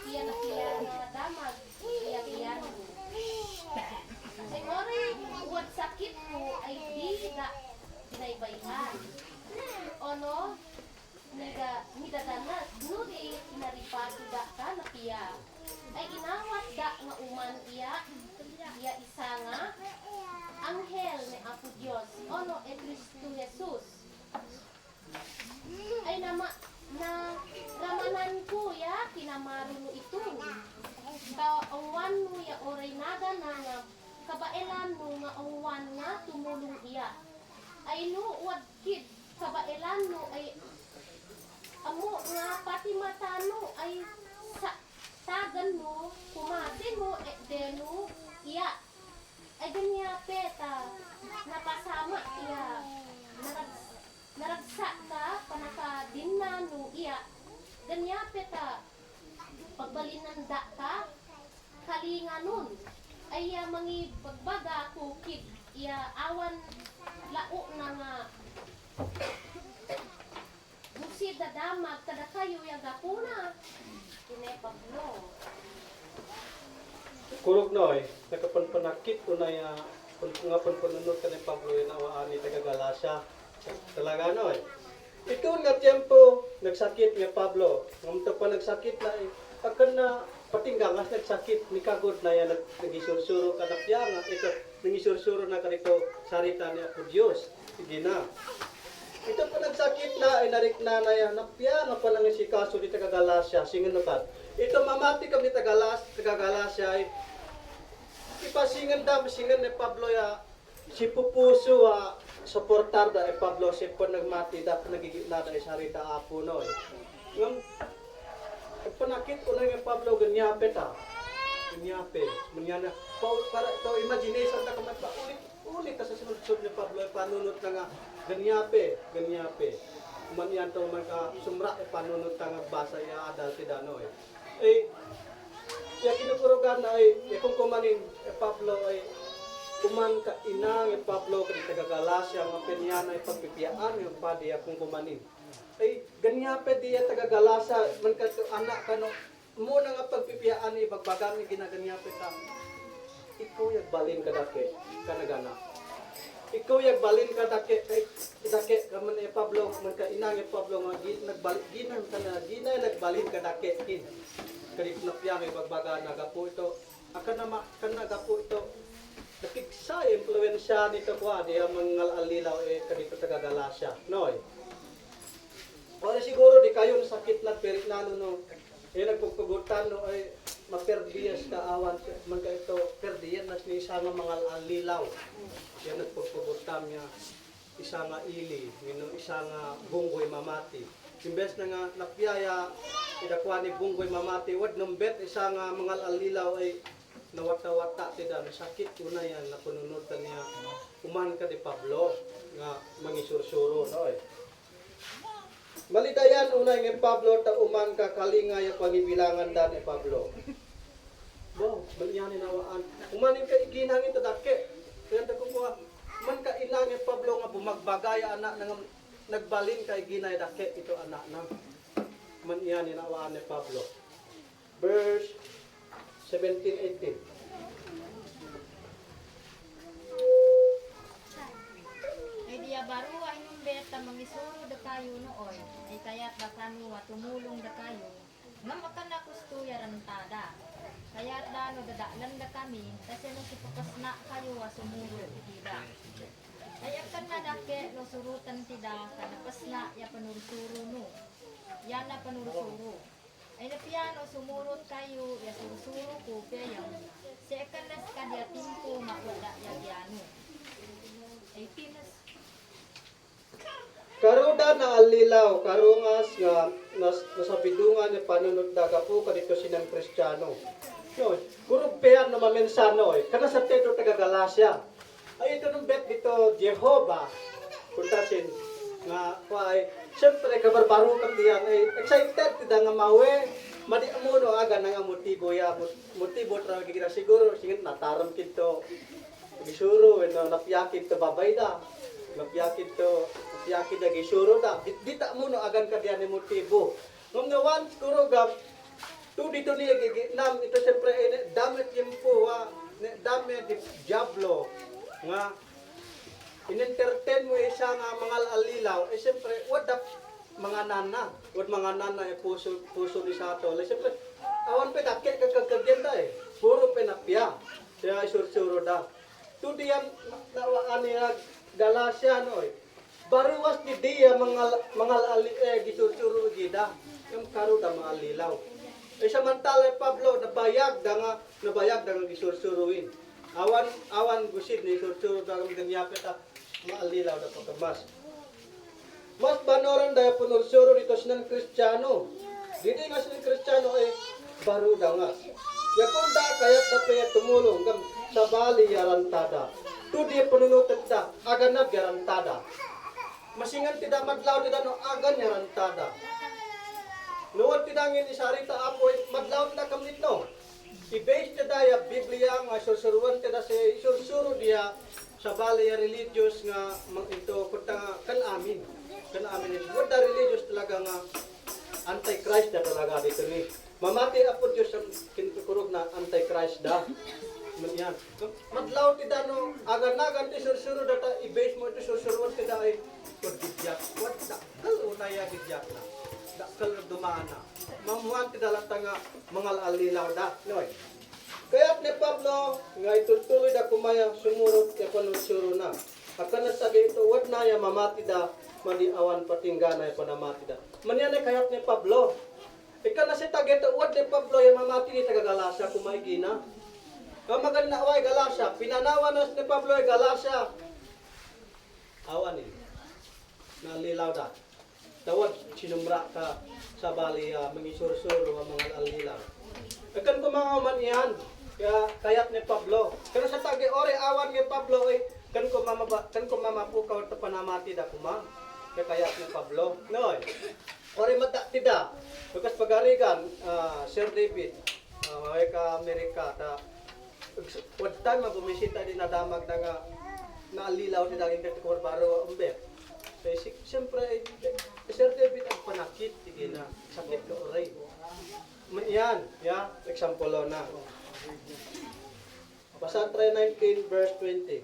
iya nga damag, iya mo. Siguro uwat sakit ko ay di na pinaybayan. Ono, nida danas, no di inaripado da ka na piya. Ay inawat da nga uman iya isa nga anghel ni Apo Dios, ono e Kristo Jesus. Ay na ramanan ko ya kinamaruno ito. Kaongwan mo ya oray nada na nga kabailan mo nga ongwan nga tumulong iya. Ay no wad kid kabailan mo ay amo nga pati matano ay tagan mo kumasin mo deno iya. Ay ganya peta napasama iya naragsa ka panaka dinano iya. Ganya peta pagbalinan da ka kalinganon ay mangi pagbaga kukid iya awan lao na nga musid da damag kada kayo ya gapuna kine Pablo. Kurog noy, nakapanpanakit ko na ya nga panunod ka ni Pablo yung awaan ni taga Galacia. Talaga noy. Ito nga tiyempo nagsakit ni Pablo. Ngamunta pa nagsakit na akan na patinggangas nagsakit ni kagod na yan nagisursuro ka na piya nga ito nagisursuro na kanito sarita ni Apo Diyos. Sige na. Ito pa nagsakit na inarik na yan napya nga pa nang si kaso di taga Galacia singin na ito mamati kami taga Galacia ay ipasingan da masingan ni Pablo ya si pupuso suportar da Pablo si po nagmati da nagigit na da sarita Apo no ngam panakit ko na yung Pablo ganyape ta ganyape manyana para to imagination ta kamat pa ulit ta sa sunod ni Pablo panunot na nga ganyape manyan to man ka sumra panunot ta nga basa ya adal ti dano ya kinukurugan na kung kumanin Pablo ay kuman ka inang Pablo kay taga Galacia nga penyana ay pagpipiyaan yung padi akong kumanin ay ganyape diya taga Galacia man ka anak kano muna nga pagpipiyaan ni bagbagang ni ginaganyape ta ikaw yagbalin ka dake kanagana ikaw yagbalin ka dake kaman Pablo man ka inang Pablo nga nagbalin nagbalin ka dake karip na piya may bagbaga nagapo ito akan nagapo ito nakiksa impluensya nito ko diya mga alilaw kadito taga Galacia noy. Para siguro di kayo sakit na perit na no nagpugpugutan no ay maperdias ka awan man ka ito perdiyan nas ni isa nga mga alilaw yan nagpugpugutan niya isa nga ili isa nga bunggoy mamati imbes na nga napiyaya idakwa ni bunggoy mamati wad nombet isa nga mga alilaw ay nawata-wata tida sakit una yan na panunutan niya uman ka di Pablo nga mangisur-suro no malidayan unay ng Pablo ta uman ka kalinga yung pangibilangan da ni Pablo. Bo, manyanin awaan. Umanin ka iginang ito dake. Kaya ko kuha man ka ilang yung Pablo nga bumagbagaya anak nang nagbalin ka iginay dake ito anak na. Manyanin awaan ni Pablo. Verse 17-18. Ay diya baru ay nung beta mangisuro da kayo nooy. Ay kaya't bakano tumulong da kayo. Nga makanakusto yarantada. Kaya't dano dadaalan da kami. Kasi nung sipukas na kayo sumuro tida. Ay akan na dake no surutan tida. Kanapas na ya panursuro no. Yan na panursuro. Ay napiano sumurot kayo ya sursuro ko peyang. Si akan nas kadya timpo makuda ya diano. Ay pinas Karuda na alilaw, karungas nga nasabidungan ni panunod daga po kadito sinang Kristiyano. No, kurugpean na mamensano kana sa teto taga Galacia. Ay ito nung bet dito Jehovah. Kuntasin nga kuay siyempre kabarbaro kang diyan ay excited tida nga mawe madi amuno aga nga motibo ya motibo tra gigira siguro singit nataram kinto gisuro no napiyakit to babayda napiyakit na gisuro da dita mo no agan ka diyan ni motibo ngam nga once kuro gab Tu dito niya giginam ito siyempre damit yempo dami di diablo nga in-entertain mo isa nga mga alilaw siyempre wala mga nana puso ni sato siyempre awan pa dakit kagaganda puro penapya siya isur-suro da tu diyan nawaan niya Galacia no baruwas ni dia mga gisur-suro gida yung karo da mga alilaw samantala Pablo nabayag da nga gisursuruin awan gusid ni sursuro da nga ganyapit maalilaw da pagkamas mas banoran da punursuro dito sinan Kristiyano dito nga sinan Kristiyano baro da nga yakunda kayat da paya tumulong gam sa bali yarantada tu di pununutot da aganab yarantada masingan tidak madlaw tidak no agan yarantada Nuwag tinangin isarita apoy, madlaw na kamit no. I-base na ya Biblia nga sursuruan tada sa sursuro dia sa balay religious nga ito kutang kan amin. Kan amin is good da religious talaga nga anti-Christ na talaga dito ni. Mamati apo Diyos ang kintukurog na anti-Christ da. Yan. Madlaw tida no agan-agan ti sursuro data i-base mo ito sursuruan tada ay pagdidyak. What da? Kalunaya gidyak na. Dakal dumana. Mamuhan ti dalata nga mga alilaw da. Noy. Kaya ni Pablo nga itutuloy da kumaya sumurot ya panursuro na. Akan nasabi ito wad na ya mamati da madi awan patinggana ya panamati da. Manyan kayat ni Pablo. Ikan na si tagito wad ni Pablo ya mamati ni taga Galacia kumaigina. Kamagan na away Galacia, pinanawan nas ni Pablo ay Galacia. Awan ni. Nalilaw da. Tawad sinumra ka sa bali mangisur-suro ang mga alilaw. Akan kumangaman iyan kayat ni Pablo. Pero sa tagi ore awan ni Pablo kan ko mamapukaw ta panamati da kuma. Kayat ni Pablo. Noy. Ore mata tida. Bukas pagarigan Sir David ay ka Amerika ta what time mabumisita din nadamag na nga naalilaw ni daging katikor baro umbe. Siyempre, Sir David ang panakit, hindi na sakit ka oray. Yan, example na. Basa 3:19 verse 20.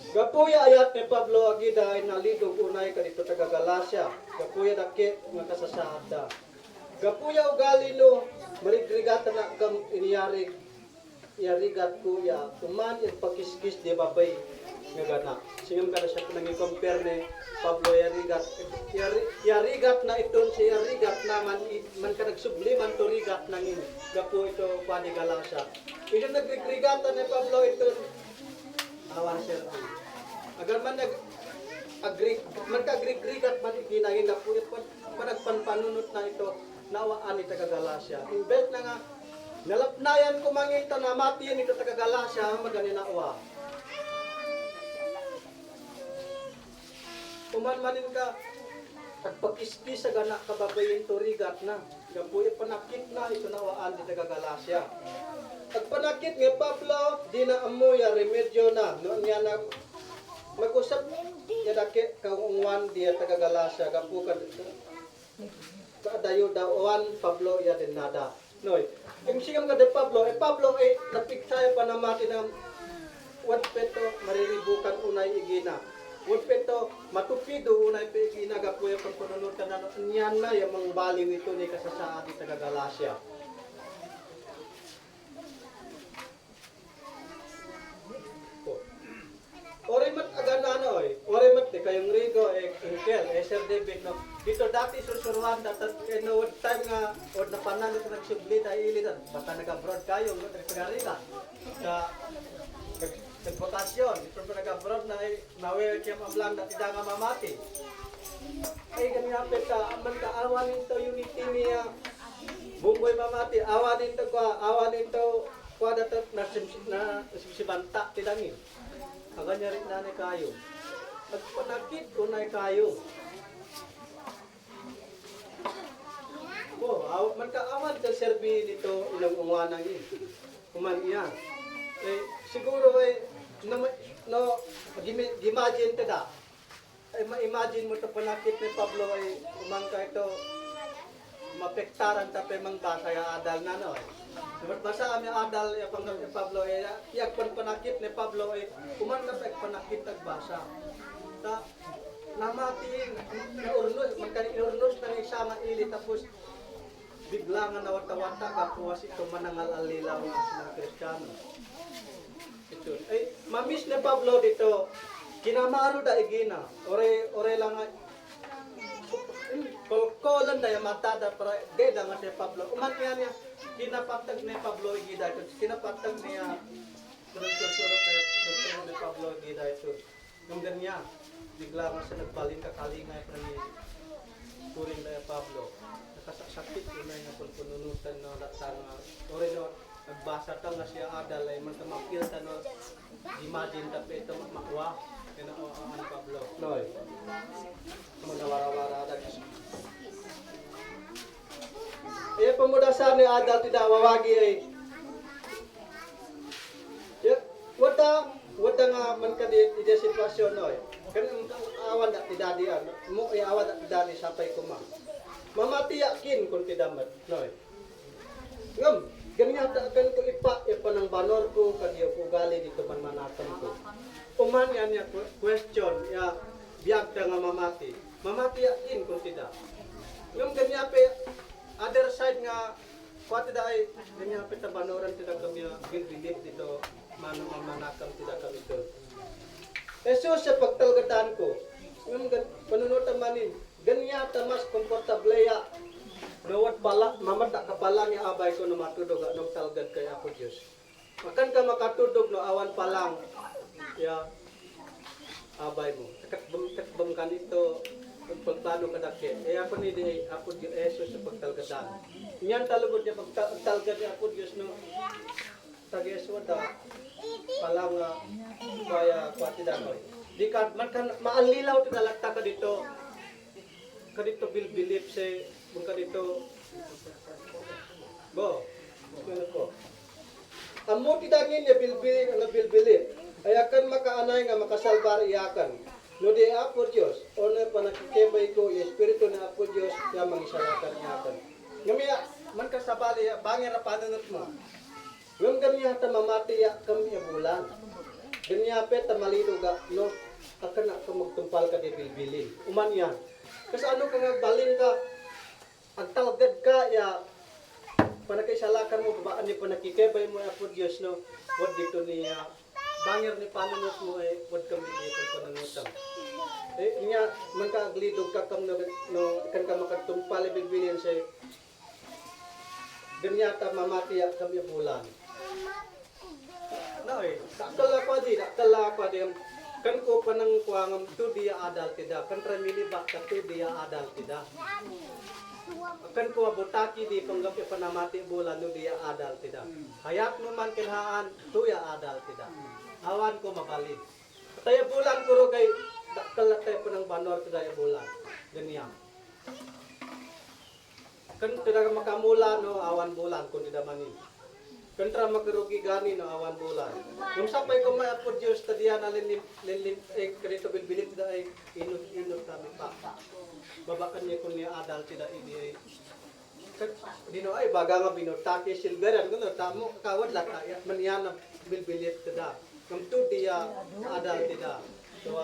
Gapuya ayat ni Pablo agida ay nalidog unay kadito taga Galacia. Gapuya dake nga kasasada. Gapuya ugali no marigrigata na kam iniyari yarigat kuya. Tuman yung pakiskis di babay nga gana. Singam kada siya nang i-compare ni Pablo yarigat na iton si yarigat na man ka nagsubliman to rigat nang gapu ito pani Galacia. Ito nagrigata ni Pablo ito awan siya. Agar man magka-agrig-agrigat man ginahin na po ito, panagpanpanunot na ito, nawaan ni taga Galacia. Imbes na nga, nalapnayan ko mangita na matiyan ito taga Galacia, maganin na uwa. Kumanmanin ka, pagpakiskis sa gana kababayin to rigat na, gapuya panakit na ito nawaan ni taga Galacia. Pagpanakit nga Pablo, di na amuya, remedyo na, noon niya na, mag-usap niya dake kaungwan diya taga Galacia gapukan dayo dawan Pablo ya din nada noy kung siyang kada Pablo napigsaya pa namati ng wat peto mariribukan unay igina wat peto matupido unay pe igina gapuya pagpununod ka na niyan na yung mga baliw ito ni kasasaan di taga Galacia. Oray mat agana oy. ore mat kayong Rigo Inkel Sir David no dito dati susuruhan datat no what time nga od na panalo sa nagsubli ay ilit basta nag-abroad kayo no tagari ka sa nagbotasyon dito pa nag-abroad na nawe kaya mamlang dati da nga mamati ay ganyan peta man ka awanin to unity niya bunggoy mamati awanin to kwa datat na sibanta tidangin aganya rin nanay kayo nagpanakit unay kayo. Awat man ka awan sa serbi dito ilang unganang yun. Kuman iya. Siguro no imagine tada. Ma-imagine mo to panakit ni Pablo ay umang ka ito mapektaran tapi mang basa ya adal na no. Basa ami adal ya pang Pablo ay yak panakit ni Pablo ay kuman ka panakit ag basa. Ta namati naurnos magkani urnos nang isa nga ili tapos bigla nga nawata-wata kapuwas ito manangal alilaw nga mga Kristiyano. Ito ay mamis ni Pablo dito kinamaro da igina ore lang nga kolkolan da mata da para de da nga si Pablo uman niya kinapatag ni Pablo igida ito kinapatag niya surut ni Pablo igida ito yung ganyan bigla nga siya nagbaling kakalingay pa ni Puring na Pablo. Nakasakit yun na yung pulpununutan no, latang ore no, nagbasa ta nga siya adal ay man tamakil ta no, imagine ta ito makwa kaya ang Pablo. Noy, manawara-wara da iya pemudasan ni adal tidak wawagi ay wada nga man ka di sitwasyon noy. Kan awan dak tidak dia mo ay awan dak tidak ni sampai kuma mamati yakin kun tidamat noy ngam ganyan ta kan ko ipa ng banor ko kadiyo ko gali dito man manatan ko uman yan ya question ya biag ta nga mamati yakin kun tidak ngam ganyan pe other side nga kuat tidak ay ganyan pe ta banoran tidak kami believe dito manong manakam tidak kami to Jesus sa pagtalgadaan ko, yung panunutan manin, ganyan mas komportable ya. Nawat pala, mamata kapala niya abay ko na matudog at talgad kay ako Diyos. Makan ka makatudog no awan palang, ya, abay mo. Takbang ka nito, pagplano ka dake. Eh ako ni di, ako Diyos, Jesus sa pagtalgadaan. Yan talugod niya pagtalgad niya ako Diyos no. Tag-Jesus wada. Palang kaya kwatidan ko. Di ka man kan maalilaw ti dalagta ka dito. Kadito bilbilip se bung kadito. Bo. Ano ko? Amo ti dangin ya bilbilip nga bilbilip. Ay akan makaanay nga makasalbar iyakan. No di apo Dios, ono panakikebay ko ya espiritu ni apo Dios ya mangisalakan iyakan. Ngamiya man kasabali bangir na panunot mo. Yung ganyan ta mamati ya kami bulan. Ganyan pe ta malido ga no akan ako magtumpal ka di bilbilin. Uman yan. Kasi ano ka nga balin ka ang talgad ka ya panakaisalakan mo babaan ni panakikebay mo apo Dios no. Wad dito niya bangir ni panunot mo ay wad kami dito panunotang. Niya man ka aglidog ka kam no kan ka makatumpal bilbilin sa ganyan ta mamati ya kami bulan. Noy, dakala pa di kan ko panang kuangam tu dia adal tidak kan ramili bak tu dia adal tidak kan ko botaki di panggapi panamati bulan tu dia adal tidak hayat mo man kinhaan tu ya adal tidak awan ko mabalik tayo bulan ko kay dakala tayo panang banor tidak bulan ganyan kan tidak makamula no awan bulan kun tidak manin kontra magrugi gani no awan bulan. Kung sapay ko may apo Diyos tadiya na linlim krito bilbilip da ay inut kami pa. Babakan niya kung niya adal tida ini ay dino ay baga nga binutake silveran kuno tamo kawad lata manyan na bilbilip tida. Kung tu diya adal tida. So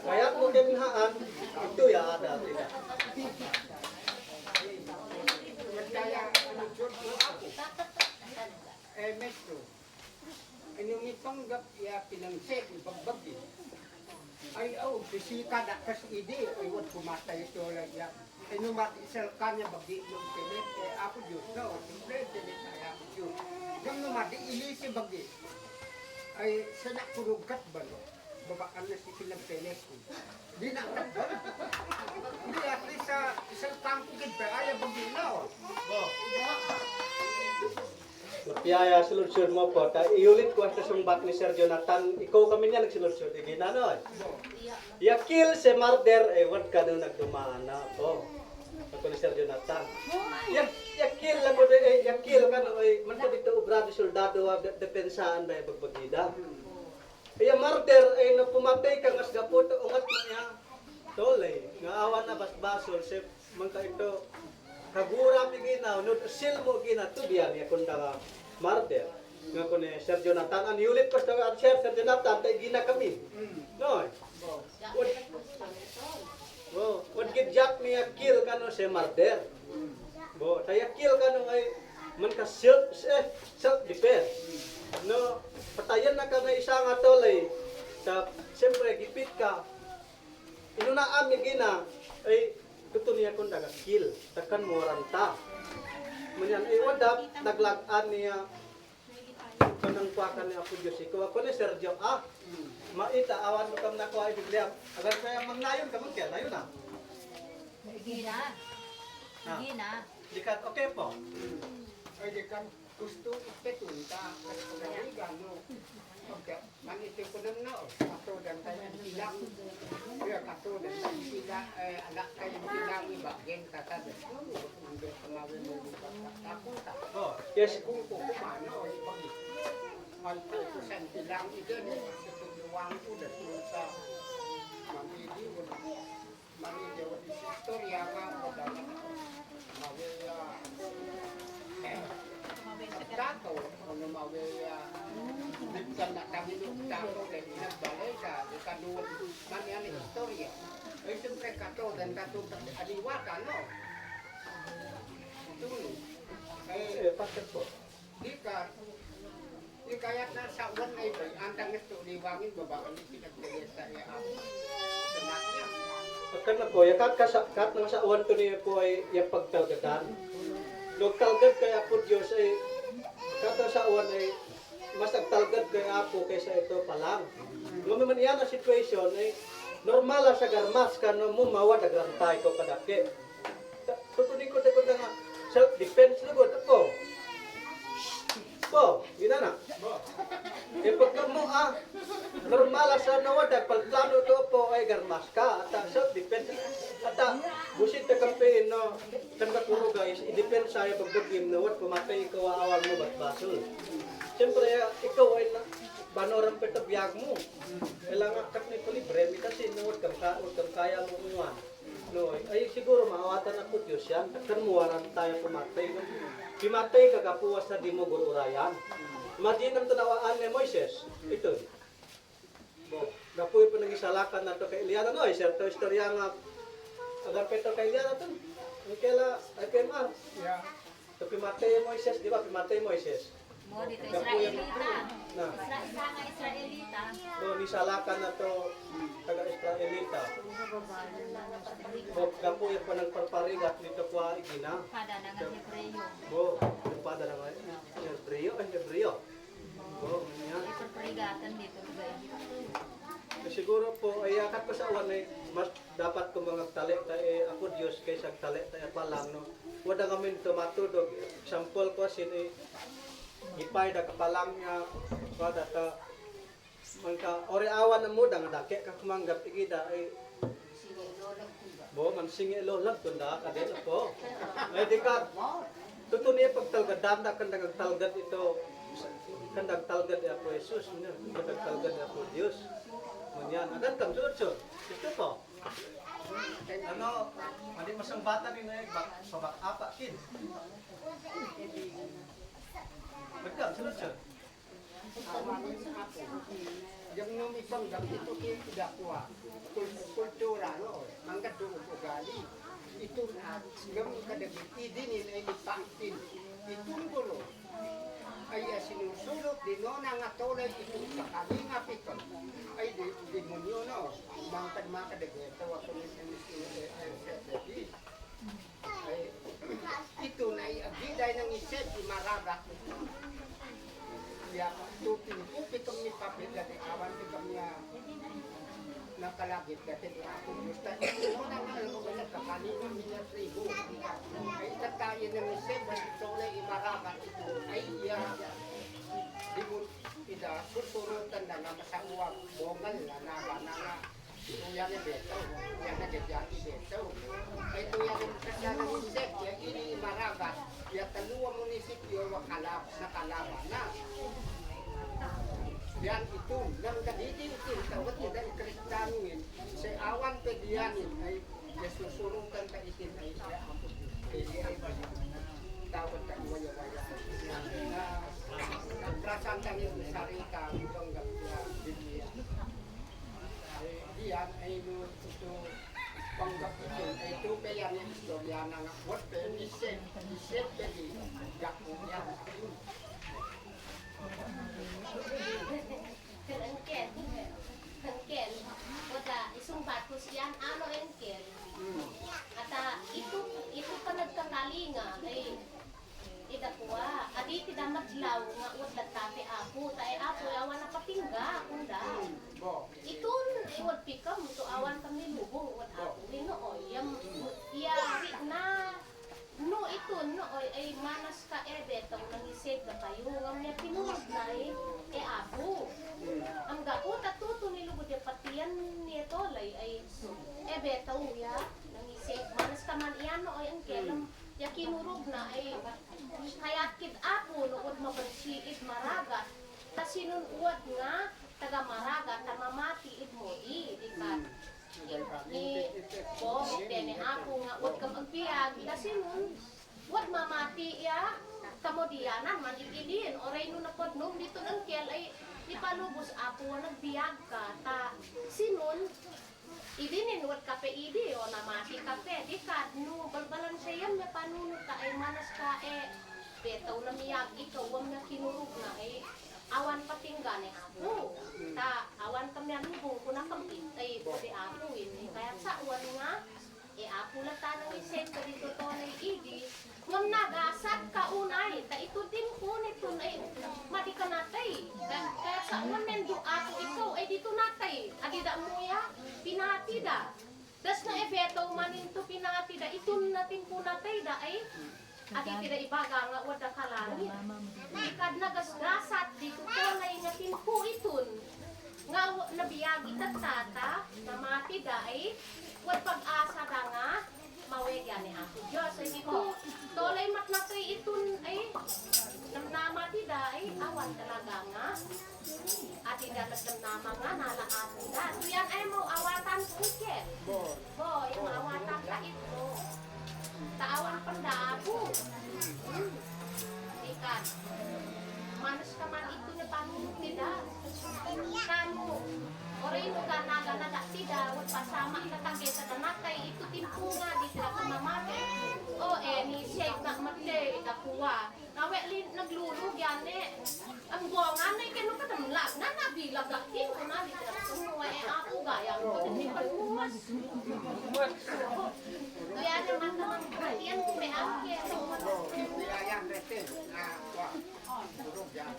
kaya mo kinhaan ito ya adal tida. Maestro, inyong ipanggap ya pinangset, ipagbagi. Ay, fisika na kas idi, ay wad pumatay ito lang yan. Ay numat isel kanya bagi nung pilit, eh ako Diyos na, simple, pilit ay ako Diyos. Yung numat, ilisi bagi. Ay, sanak kurugkat ba no? Babaan na si silang pilit ko. Di na ba? Hindi, at least sa isang kangkugid pa, ay bagi na, oh. Piyaya solution mo po. Iulit ko sa sumbat ni Sir Jonathan. Ikaw kami niya nagsolusyon. Hindi na no. Yakil si murder eh wad ka nung nagdumaan na po. Ako ni Sir Jonathan. Yakil lang ko eh yakil ka no eh man ko dito obrado soldado wa depensaan ba bagbagida. Iya murder eh no pumatay ka ngas gapot ungat niya. Tolay nga awan na basbasol si man ka ito kagura mi ginaw no sil mo gina to biyan ya kun daga murder nga kun Sir Jonathan an yulit ko sa Sir Jonathan tay gina kami no wad gid jak mi kill kano si murder bo tay kill kano ay man ka self defense no patayan na ka nga isa nga tolay sa siyempre gipit ka inuna ami gina ay tuto niya kung daga kill, takan mo ranta. Manyan, ay wadap, naglagaan niya kanang kuwakan niya ako Diyos. Ikaw ako ni Sergio, maita, awan mo kam na kuha ibiglia. Agar kaya mangnayon ka mo, kaya nayon na. Gina. Gina. Di ka, okay po. Ay, di kan gusto ipetunta, kasi pagkaligan, no? Okay, manito ko nang no, kato dan tayo ilang, kaya kato dan tayo ilang, anak kayo ilang ibageng tatad, no, hindi pamawin mo yung takot ta. Oh, yes. Kung kumano, ipag, malpo sa ilang ito, situluwang ko, dahil sa mamili mo, mamili mo, istorya nga, mawila, tato, ano mawila, kan nak kami tato dan balai ka kanun manian historia itu mereka tato dan tato adiwata no itu Pastor po. di kayat na sa uwan ay bay antang ito liwangin babaan ni pinagdesa ya ako senatnya Akan na po, yakat kat nang sa uwan to niya po ay yung pagtalgadan. Nagtalgad kaya po Diyos ay kat sa uwan ay mas nagtalgad kay Apo kaysa ito pa lang. Ngayon man iyan ang situation ay normal sa garmas ka no mo mawad agrantay ko kadake. Tutunin ko nga self-defense na good po. Po, yun na. E pagka mo normal sa nawad pagplano to po ay garmas ka at self-defense at busit na kampiin no tangka kuro guys i-defense sa'yo pagbagim nawad pumatay ikaw awal mo batbasol. Siyempre, ikaw ay banoran pa ito biyag mo. Kailangan ka ni libre, kasi huwag kang kaya mo umuwan. No, ay siguro maawatan ako Diyos yan. Takkan mo waran tayo pumatay. Pimatay kagapuwas na di mo gururayan. Madinang tunawaan ni Moises. Ito. Gapuy pa nang isalakan na ito kay Eliana. No, sir, ito istorya nga. Agar pa ito kay Eliana ito. Ang kaila, ay PMR. Ito pimatay Moises, di ba? Pimatay Moises. Mo dito Israelita. Na. Mga Israelita. No, nisalakan na to taga-Israelita. Gapo yung pa ng parparigat dito po igina. Kada na nga Hebreo. Bo, yung pada naman. Hebreo. Bo, yan. Iperperigatan dito sa Egypt. Siguro po, ay akat ko sa uwan ay mas dapat ko mga tali tayo ako Diyos kaysa tali tayo pa lang. No? Wala kami ito matudog. Example ko sin ipay da kapalang niya pada ta mangka ore awan na muda nga dake ka kumanggap igida ay bo man singi lolag tunda kadel po ay dikat tuto niya pagtalgadan da kan talgad ito kandag talgad ya po Jesus niya kandag talgad ya po Dios manyan adan kam sud ito po ano andi masang bata ni na sobak apa kin betul, solution. Yang nom isang gam itu tidak kuat. Kultura no, mangkat dulu ugali. Itu gam kada idinin ay dipakin. Itu dulu. ay sinusulot din no na nga tolay ito sa kalinga piton ay demonyo no mangkad degeto ako ni ay ito na agiday ng isip imaraga ya tutin ko pitong ni papel dati awan pitong niya nakalagit dati ako gusto ito na nga ano ba kalinga niya tribo ay tatayo ng isip ito na imaraga ito ay di mo tidak susurutan na nga masakuwag bongal na nga yan na beto yan na gajaki beto ay ito yan ang kasya ng isip yan ini imaraga yan taluwa munisipyo nakalaban na yan ito nang kadidiutin tawag niya dahil kristanuin sa awan pedianin ay susurutan ka itin ay tawag ka iwaya-waya prasanta niya sa sarita itong Biblia diyan ay ito panggap ito ay ito kaya niya istorya na nga what pen isip pedi gakmo niya Engkel, wala isang batos yan, ano engkel? Ata itu pa nagkakalinga ay idakuha. Adi tidak madlaw nga wad nagtate ako, tay ako awan na patingga kunda. Itun iwad pikam to awan kami lubong wad ako nino yam iyari na no ito no ay manas ka betong nangisig ka kayo ngam niya pinunos na ako ang gapo tatuto ni lugod ya patiyan niya tolay ay betaw ya nangisig manas ka man iyan no ay ang kelam ya kinurog na ay kayat kid ako nuod mabansiid maragat ta sinunuad nga taga maragat ta mamati id mo ikat ni po ni ako nga wad ka magpiyag kasi nun wad mamati ya kamodianan man igilin oray no napodnom dito ng kel ay ipalubos ako nagbiag ka ta sinon idinin wad kape idi o namati kape di kad no balbalan sayam na panuno ka ay manas ka betaw na miyag ikaw wam na kinurog na awan patinggan ako ta awan kami lubong ko na kampit ay pwede ako kaya sa awan nga ako lang tanong isip ka dito to na idi ngam nagasat ka unay ta ito din ko nito ay madi ka natay kaya sa awan mendo ako ikaw ay dito natay adida mo ya pinatida das na betaw manin to pinatida ito natin ko natay da ay adi tidak ibaga nga wada kalangit. Ikad nagasgasat dito ko na ingatin po itun. Nga nabiyagi tata na mati dai wad pag-asa da nga mawegya ni ako Diyos. Ay dito tolay matnatay itun ay namnamati dai awan talaga nga. Adi dapat namnama nga nalaapon da. Tuyan ay mo awatan kuket. Bo, yung awatan ka ito. Taawan pandabo. Ikat. Manas ka man ito na panunod nila. Kano, oray no ka naga tida, wag pasama itatangge sa tanakay, ito timpo nga, di sila kumamate. O ni shake na matle, itakuha. Nawelin, naglulog yan ang buwangan na ikano katamlag, na nabilag akin ko na, di sila kumuha, ako gaya, ko din pagbumas. Kaya naman naman, yan may akin. Yan retin durog yan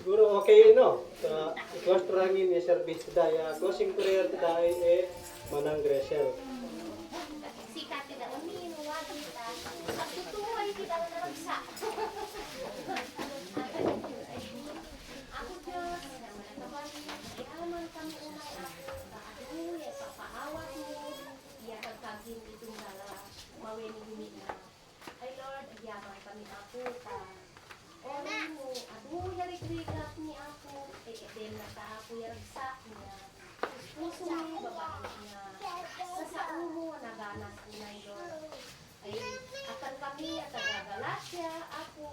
Guru okay no. Sa ikonstrangin ni service daya closing prayer today manang Gresel. Sikat tidak umiinuwa kita. At tutuway kita na naragsa. Ako Diyos, naman ang kabali, iaman kami umay ako. Aduh, ya papaawat mo. Iya pagkagin itong dala. Mawini-hini na. Ay Lord, iaman kami ako. Oray mo, aduh, yarig-rigap ni ako. Edem na ta ako yaragsa niya. Puso mo, babae niya. Sa umo, naganas niya Lord. Ay, akan kami, akan Galatia, ako,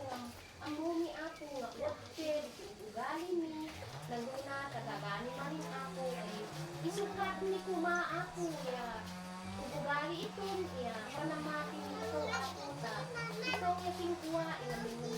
ang mumi ako, nga wakted, ugali ni, nanduna, tagagani manin ako, ay, isukat ni kuma ako, ya, ugali ito, ya, panamati ito ako, ta, ito ang yaking kuha, inamin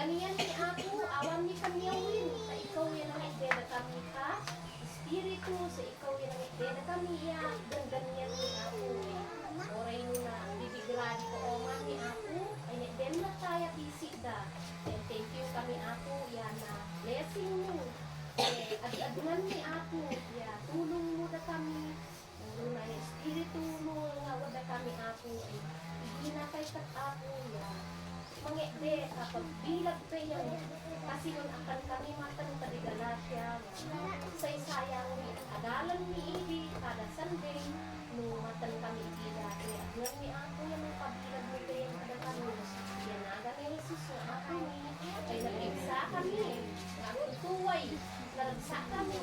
Kaniyan ni ako, awan ni kamiyawin, na ikaw yan ang idea kami ka, Espiritu, sa ikaw yan ang idea kami ya, dan ganyan ni ako eh. Oray mo na, bibigradi ko oman ni ako, ay na na tayo bisik da. And thank you kami ako, yan na blessing mo. Eh, adi-adunan ni ako, ya, tulong mo na kami, tulong na yung Espiritu mo, nga wala kami ako, ay hindi na kay kat ako, ya. Mangekde, kapag bilag pa yun, kasi nun akan kami matan padigala siya, say-sayang ni agalan ni Idi, kada Sunday, nung matan kami ila, kaya agnan ni ako yung mga pabilag mo kayo yung kadakanus, yan aga ni Jesus na ako ni, ay nag-igsa kami, nga tuway, naragsa kami,